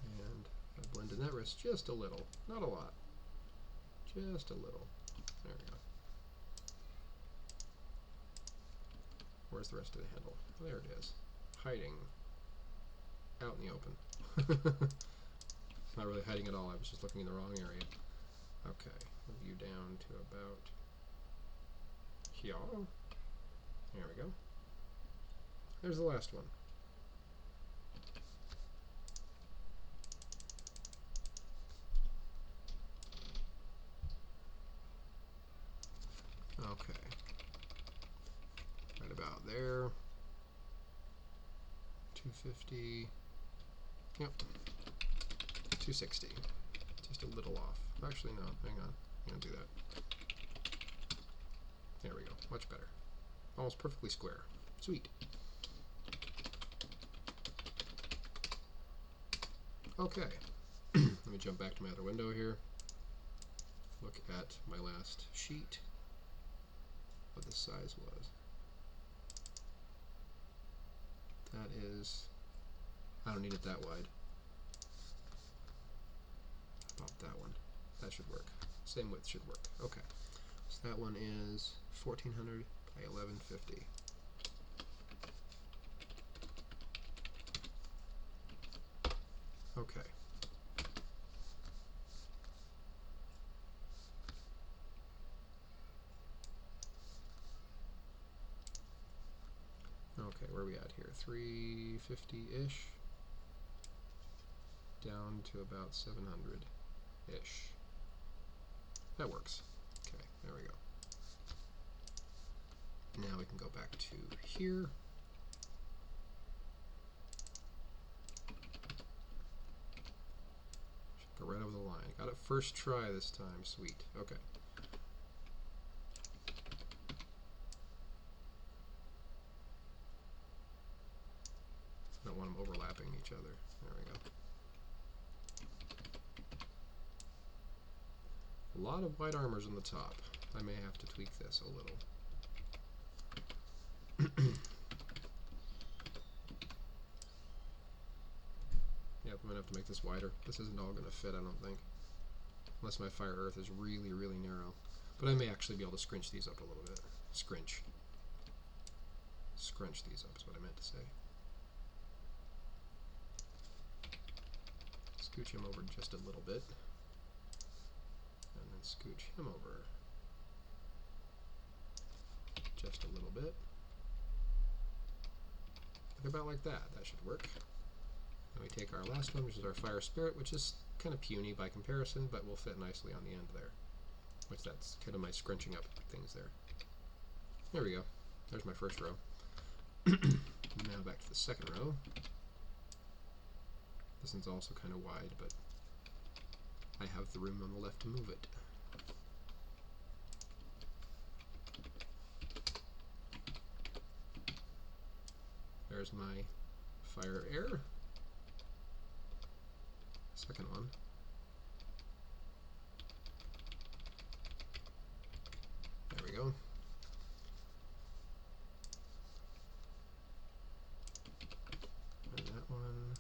And I blend in that wrist just a little, not a lot, just a little. There we go. Where's the rest of the handle? There it is, hiding out in the open. Not really hiding at all, I was just looking in the wrong area. Okay, move you down to about here. There we go. There's the last one. Okay. Right about there. 250. Yep. 260. Just a little off. Actually, no. Hang on. I'm going to do that. There we go. Much better. Almost perfectly square. Sweet. Okay. Let me jump back to my other window here. Look at my last sheet. What the size was. That is... I don't need it that wide. About that one. That should work. Same width should work. Okay. So that one is 1400 by 1150. Okay. Okay, where are we at here? 350-ish? Down to about 700-ish. That works. Okay, there we go. Now we can go back to here. Should go right over the line. Got it first try this time. Sweet. Okay. Don't want them overlapping each other. There we go. A lot of white armors on the top. I may have to tweak this a little. I'm going to have to make this wider. This isn't all going to fit, I don't think. Unless my fire earth is really, really narrow. But I may actually be able to scrunch these up a little bit. Scrunch. Scrunch these up is what I meant to say. Scooch him over just a little bit. And then scooch him over just a little bit. About like that. That should work. And we take our last one, which is our fire spirit, which is kind of puny by comparison, but will fit nicely on the end there. Which that's kind of my scrunching up things there. There we go. There's my first row. Now back to the second row. This one's also kind of wide, but I have the room on the left to move it. There's my fire air. Second one. There we go. And that one.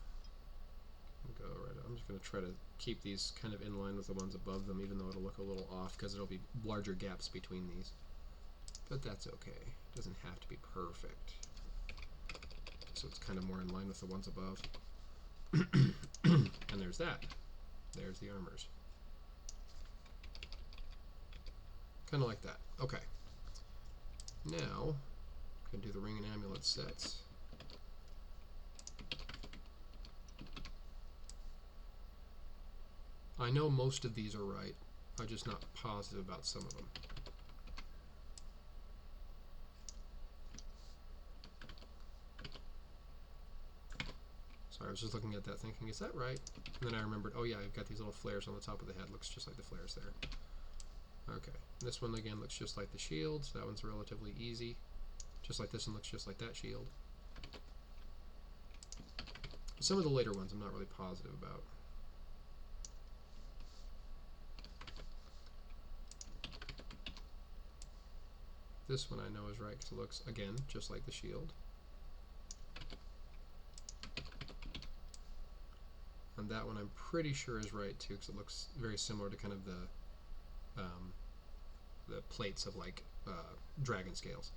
Go right. I'm just going to try to keep these kind of in line with the ones above them, even though it'll look a little off because it'll be larger gaps between these. But that's okay. It doesn't have to be perfect. So it's kind of more in line with the ones above. And there's that. There's the armors. Kind of like that. Okay. Now, I'm going to do the ring and amulet sets. I know most of these are right. I'm just not positive about some of them. Sorry, I was just looking at that thinking, is that right? And then I remembered, oh yeah, I've got these little flares on the top of the head. Looks just like the flares there. Okay, this one again looks just like the shield, so that one's relatively easy. Just like this one looks just like that shield. Some of the later ones I'm not really positive about. This one I know is right because it looks, again, just like the shield. And that one I'm pretty sure is right too because it looks very similar to kind of the plates of like dragon scales.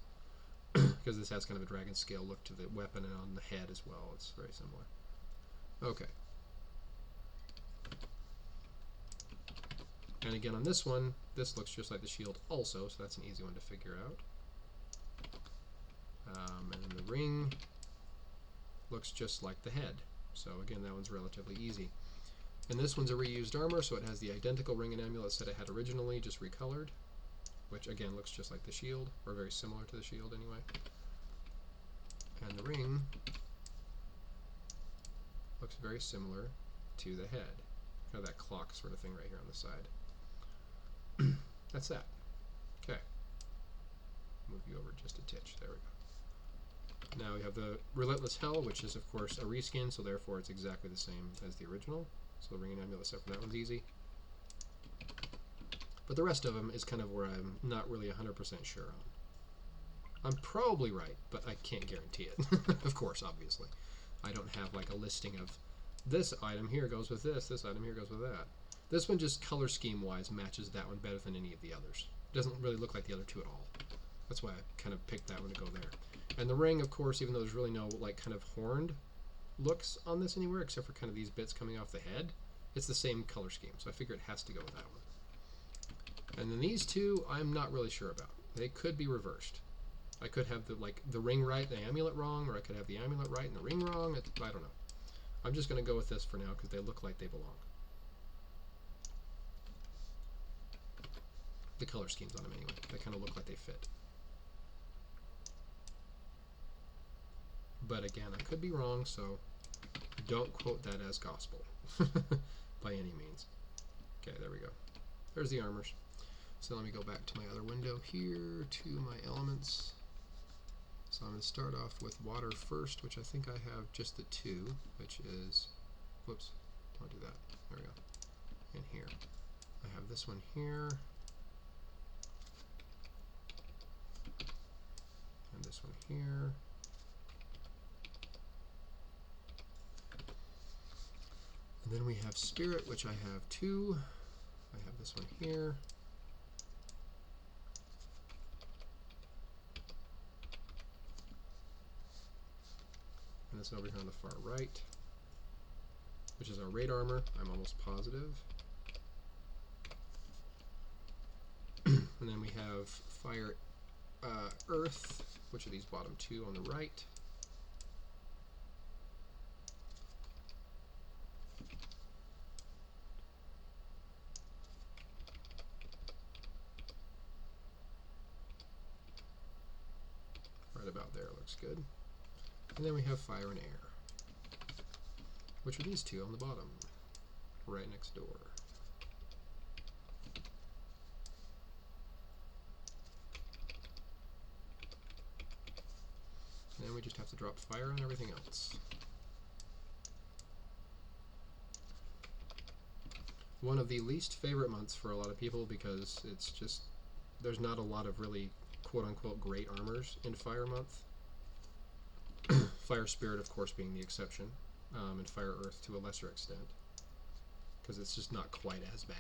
Because this has kind of a dragon scale look to the weapon and on the head as well. It's very similar. Okay. And again on this one, this looks just like the shield also, so that's an easy one to figure out. And then the ring looks just like the head. So again, that one's relatively easy. And this one's a reused armor, so it has the identical ring and amulet set it had originally, just recolored, which again looks just like the shield, or very similar to the shield anyway. And the ring looks very similar to the head. Kind of that clock sort of thing right here on the side. That's that. Okay. Move you over just a titch. There we go. Now we have the Relentless Hell, which is of course a reskin, so therefore it's exactly the same as the original. So the ring and amulet set for that one's easy. But the rest of them is kind of where I'm not really 100% sure on. I'm probably right, but I can't guarantee it. Of course, obviously. I don't have like a listing of this item here goes with this item here goes with that. This one just color scheme wise matches that one better than any of the others. It doesn't really look like the other two at all. That's why I kind of picked that one to go there. And the ring, of course, even though there's really no like kind of horned looks on this anywhere, except for kind of these bits coming off the head, it's the same color scheme, so I figure it has to go with that one. And then these two, I'm not really sure about. They could be reversed. I could have the ring right, the amulet wrong, or I could have the amulet right and the ring wrong. I don't know. I'm just going to go with this for now because they look like they belong. The color schemes on them anyway. They kind of look like they fit. But again, I could be wrong, so don't quote that as gospel by any means. Okay, there we go. There's the armors. So let me go back to my other window here to my elements. So I'm going to start off with water first, which I think I have just the two, which is, whoops, don't do that. There we go. And here. I have this one here. And this one here. And then we have Spirit, which I have 2. I have this one here. And this one over here on the far right, which is our raid armor, I'm almost positive. And then we have Fire Earth, which are these bottom 2 on the right. Right about there looks good. And then we have Fire and Air, which are these 2 on the bottom, right next door. And then we just have to drop fire on everything else. One of the least favorite months for a lot of people because it's just, there's not a lot of really quote-unquote great armors in Fire Month. Fire Spirit, of course, being the exception, and Fire Earth to a lesser extent, because it's just not quite as bad.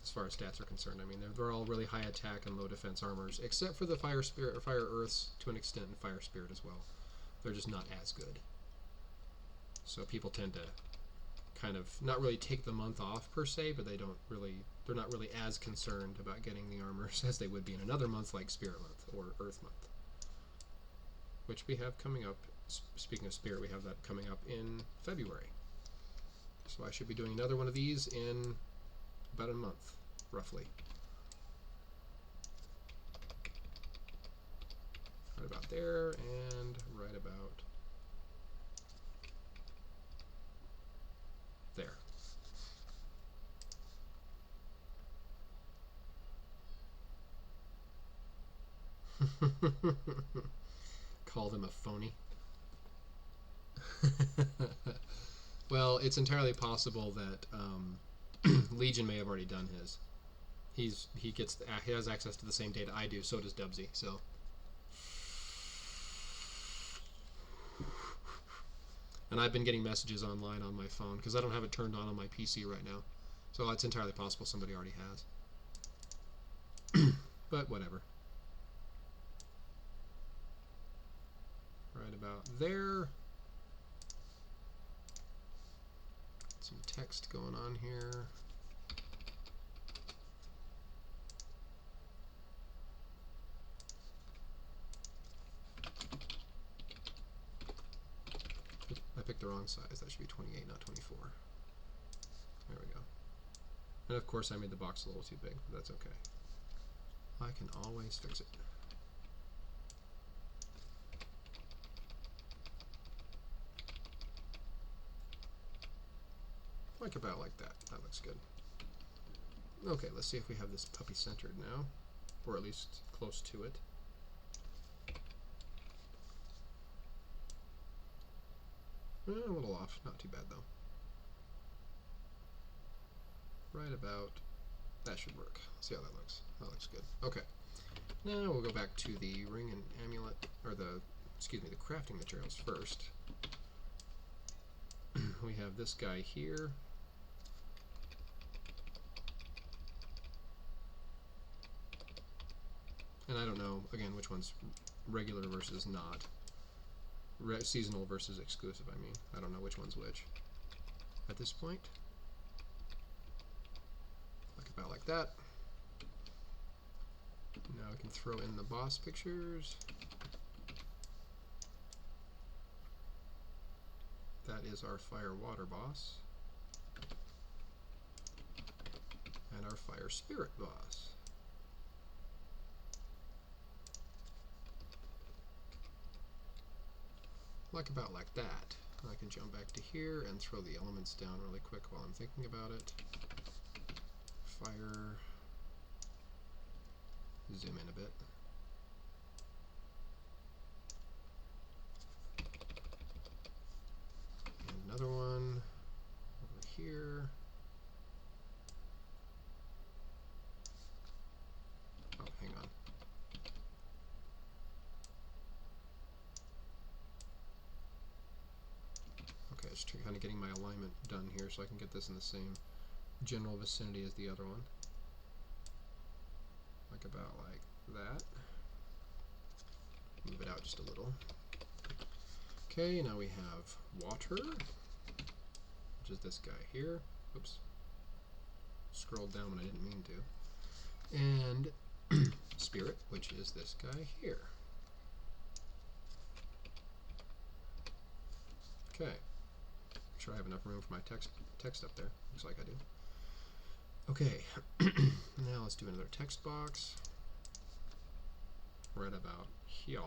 As far as stats are concerned, I mean, they're all really high attack and low defense armors, except for the Fire Spirit or Fire Earths to an extent, and Fire Spirit as well. They're just not as good. So people tend to kind of not really take the month off per se, but they're not really as concerned about getting the armors as they would be in another month like Spirit Month or Earth Month, which we have coming up. Speaking of Spirit, we have that coming up in February. So I should be doing another one of these in about a month, roughly. Right about there, and right about there. Call them a phony. Well, it's entirely possible that Legion may have already done his. He has access to the same data I do. So does Dubsy. So, and I've been getting messages online on my phone because I don't have it turned on my PC right now. So it's entirely possible somebody already has. But whatever. Right about there. Some text going on here. I picked the wrong size. That should be 28, not 24. There we go. And of course I made the box a little too big, but that's okay. I can always fix it. Like about like that. That looks good. Okay, let's see if we have this puppy centered now, or at least close to it. A little off, not too bad though. Right about, that should work. See how that looks. That looks good. Okay. Now we'll go back to the ring and amulet, or the crafting materials first. We have this guy here. And I don't know, again, which one's regular versus not. Seasonal versus exclusive, I mean. I don't know which one's which at this point. Like about like that. Now I can throw in the boss pictures. That is our fire water boss. And our fire spirit boss. Like about like that. I can jump back to here and throw the elements down really quick while I'm thinking about it. Fire. Zoom in a bit. And another one over here. Oh, hang on. kind of getting my alignment done here so I can get this in the same general vicinity as the other one. Like about like that. Move it out just a little. Okay, now we have water, which is this guy here. Oops. Scrolled down when I didn't mean to. And spirit, which is this guy here. Okay. Make sure I have enough room for my text up there. Looks like I do. Okay. Now let's do another text box. Right about here.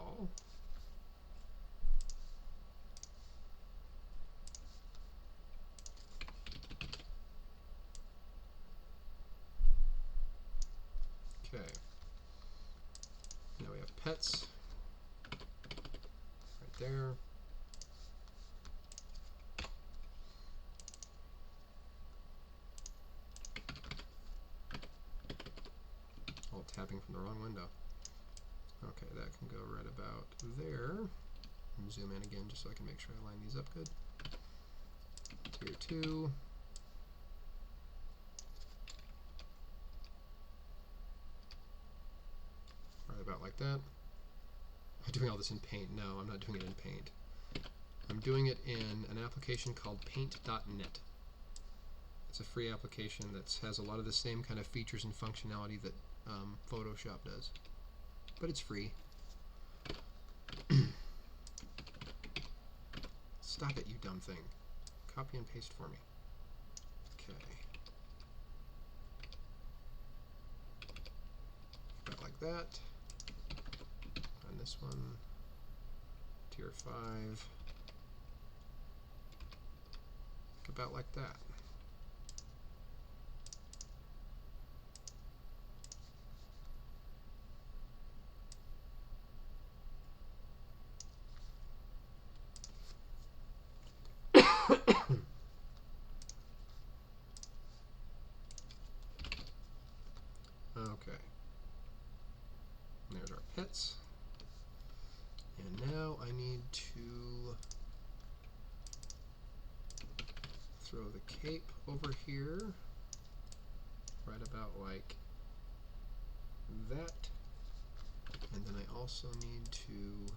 Okay. Now we have pets. Right there. All tapping from the wrong window. Okay, that can go right about there. Zoom in again just so I can make sure I line these up good. Tier 2. Right about like that. Am I doing all this in Paint? No, I'm not doing it in Paint. I'm doing it in an application called KnD. It's a free application that has a lot of the same kind of features and functionality that Photoshop does. But it's free. Stop it, you dumb thing. Copy and paste for me. Okay. About like that. And this one, tier 5. About like that. Okay. There's our pets. And now I need to throw the cape over here, right about like that. And then I also need to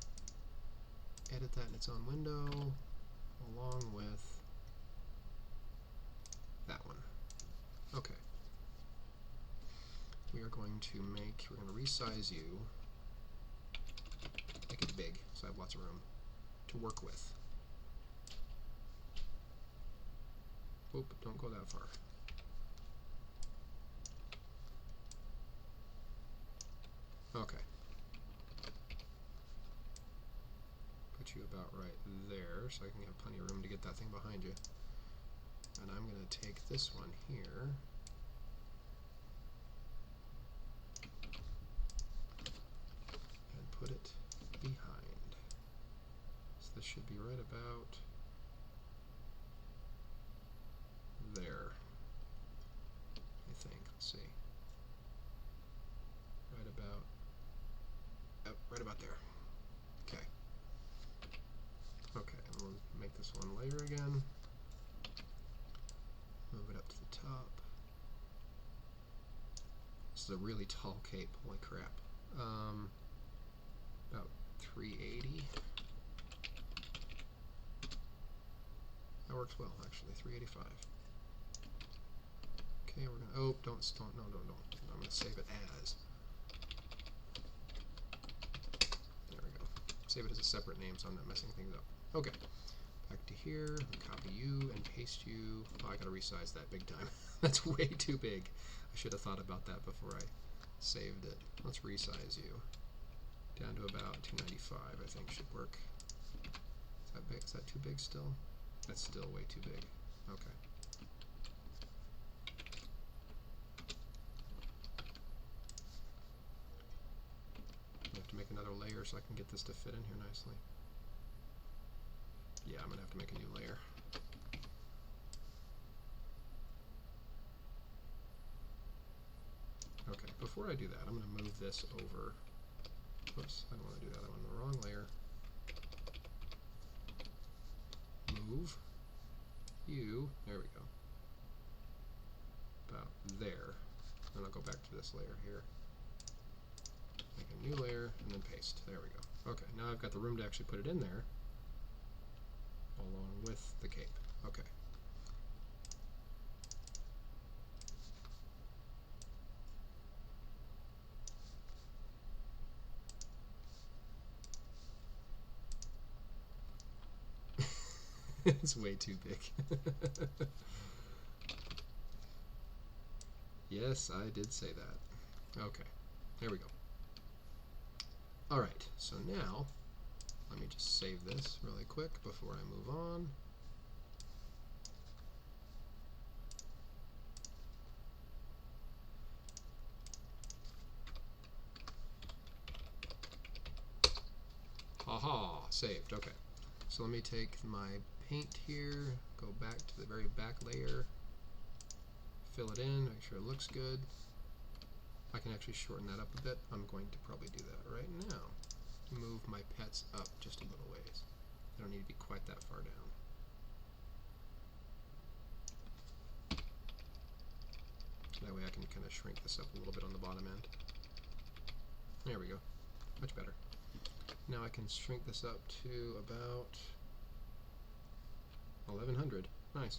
edit that in its own window, along with that one. Okay. We are going to we're going to resize you, make it big so I have lots of room to work with. Oop, don't go that far. Okay. Put you about right there so I can have plenty of room to get that thing behind you. And I'm going to take this one here. And put it behind. So this should be right about there, I think. Let's see. Right about there. Okay. Okay, and we'll make this one layer again. Move it up to the top. This is a really tall cape. Holy crap. About 380. That works well, actually. 385. Okay, we're gonna. Oh, don't. No. I'm gonna save it as. There we go. Save it as a separate name so I'm not messing things up. Okay. Back to here. Copy you and paste you. Oh, I gotta resize that big time. That's way too big. I should have thought about that before I saved it. Let's resize you down to about 295. I think should work. Is that big? Is that too big still? That's still way too big. Okay. I have to make another layer so I can get this to fit in here nicely. Yeah, I'm gonna have to make a new layer. Okay, before I do that, I'm gonna move this over. Oops, I don't want to do that. I'm on the wrong layer. Move. you, there we go, about there. And I'll go back to this layer here. Make a new layer and then paste. There we go. Okay, now I've got the room to actually put it in there along with the cape. Okay. It's way too big. Yes, I did say that. Okay, there we go. Alright, so now, let me just save this really quick before I move on. Haha, saved. Okay, so let me take my paint here, go back to the very back layer, fill it in, make sure it looks good. I can actually shorten that up a bit. I'm going to probably do that right now. Move my pets up just a little ways. They don't need to be quite that far down. That way I can kind of shrink this up a little bit on the bottom end. There we go. Much better. Now I can shrink this up to about 1100. Nice.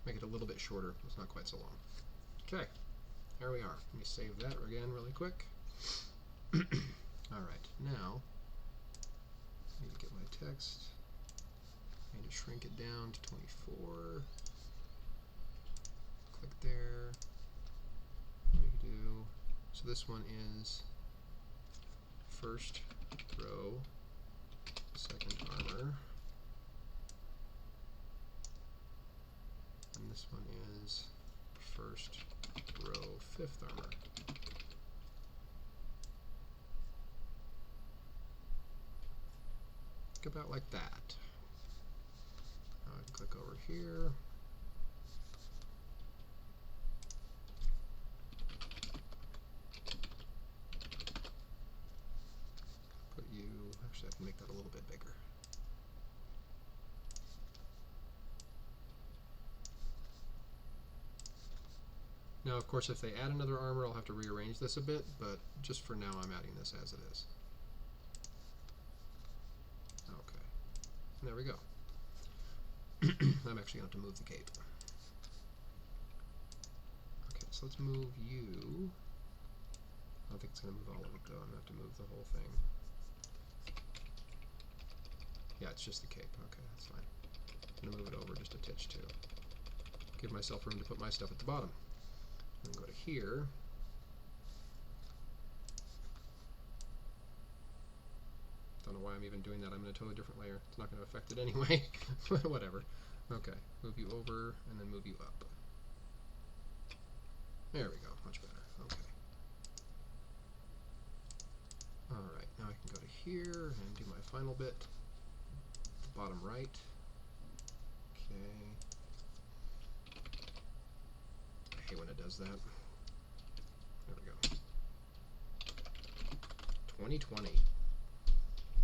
Make it a little bit shorter. It's not quite so long. Okay, there we are. Let me save that again really quick. Alright, now I need to get my text. I need to shrink it down to 24. Click there. What we do. So this one is first row, second armor. And this one is first row, fifth armor. About like that. Now I can click over here. Put you, actually I can make that a little bit bigger. Now, of course, if they add another armor, I'll have to rearrange this a bit, but just for now, I'm adding this as it is. Okay. There we go. I'm actually going to have to move the cape. Okay, so let's move you. I don't think it's going to move all of it, though. I'm going to have to move the whole thing. Yeah, it's just the cape. Okay, that's fine. I'm going to move it over just a titch, too. Give myself room to put my stuff at the bottom. I'm going to go to here. Don't know why I'm even doing that. I'm in a totally different layer. It's not going to affect it anyway. Whatever. Okay. Move you over and then move you up. There we go. Much better. Okay. Alright. Now I can go to here and do my final bit. The bottom right. Okay. I hate when it does that. There we go. 2020.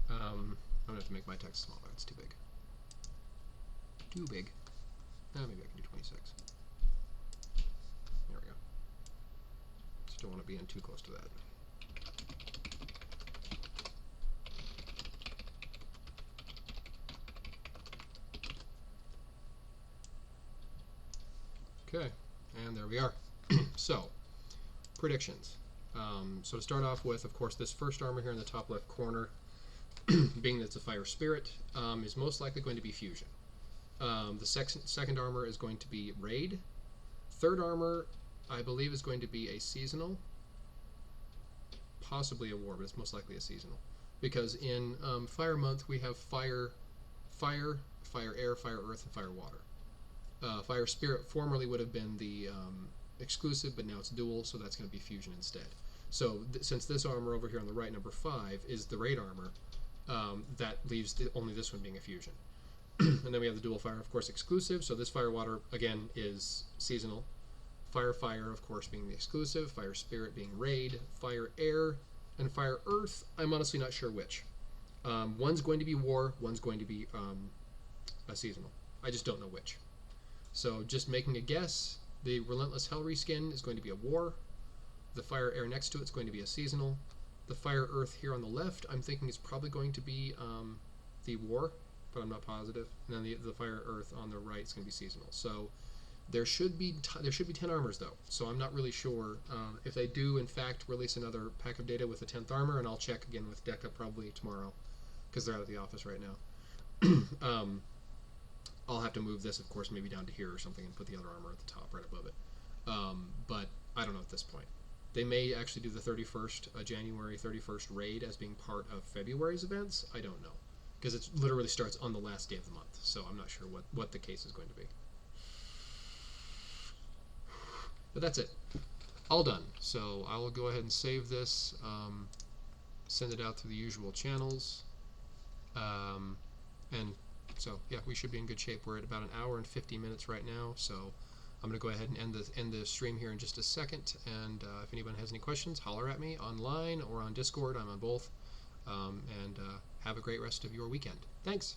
I'm gonna have to make my text smaller. It's too big. Too big. Maybe I can do 26. There we go. Just don't want to be in too close to that. Okay, and there we are. So, predictions. So to start off with, of course, this first armor here in the top left corner, being that it's a fire spirit, is most likely going to be fusion. The second armor is going to be raid. Third armor, I believe, is going to be a seasonal, possibly a war, but it's most likely a seasonal. Because in Fire Month we have fire, air, fire earth, and fire water. Fire Spirit formerly would have been the exclusive, but now it's dual, so that's going to be fusion instead. So since this armor over here on the right, number 5, is the raid armor, that leaves only this one being a fusion. And then we have the dual fire, of course, exclusive. So this fire water, again, is seasonal. Fire, of course, being the exclusive. Fire Spirit being raid. Fire air and fire earth, I'm honestly not sure which. One's going to be war, one's going to be a seasonal. I just don't know which. So just making a guess, the Relentless Hell reskin is going to be a war. The Fire Air next to it is going to be a seasonal. The Fire Earth here on the left, I'm thinking is probably going to be the war, but I'm not positive. And then the Fire Earth on the right is going to be seasonal. So there should be 10 armors though. So I'm not really sure if they do in fact release another pack of data with the 10th armor, and I'll check again with DECA probably tomorrow because they're out of the office right now. I'll have to move this, of course, maybe down to here or something and put the other armor at the top right above it. But I don't know at this point. They may actually do the 31st, January 31st raid as being part of February's events. I don't know, because it literally starts on the last day of the month, so I'm not sure what the case is going to be. But that's it. All done. So I will go ahead and save this, send it out through the usual channels, and so yeah, we should be in good shape. We're at about an hour and 50 minutes right now, so I'm going to go ahead and end the stream here in just a second, and if anyone has any questions, holler at me online or on Discord. I'm on both, and have a great rest of your weekend. Thanks.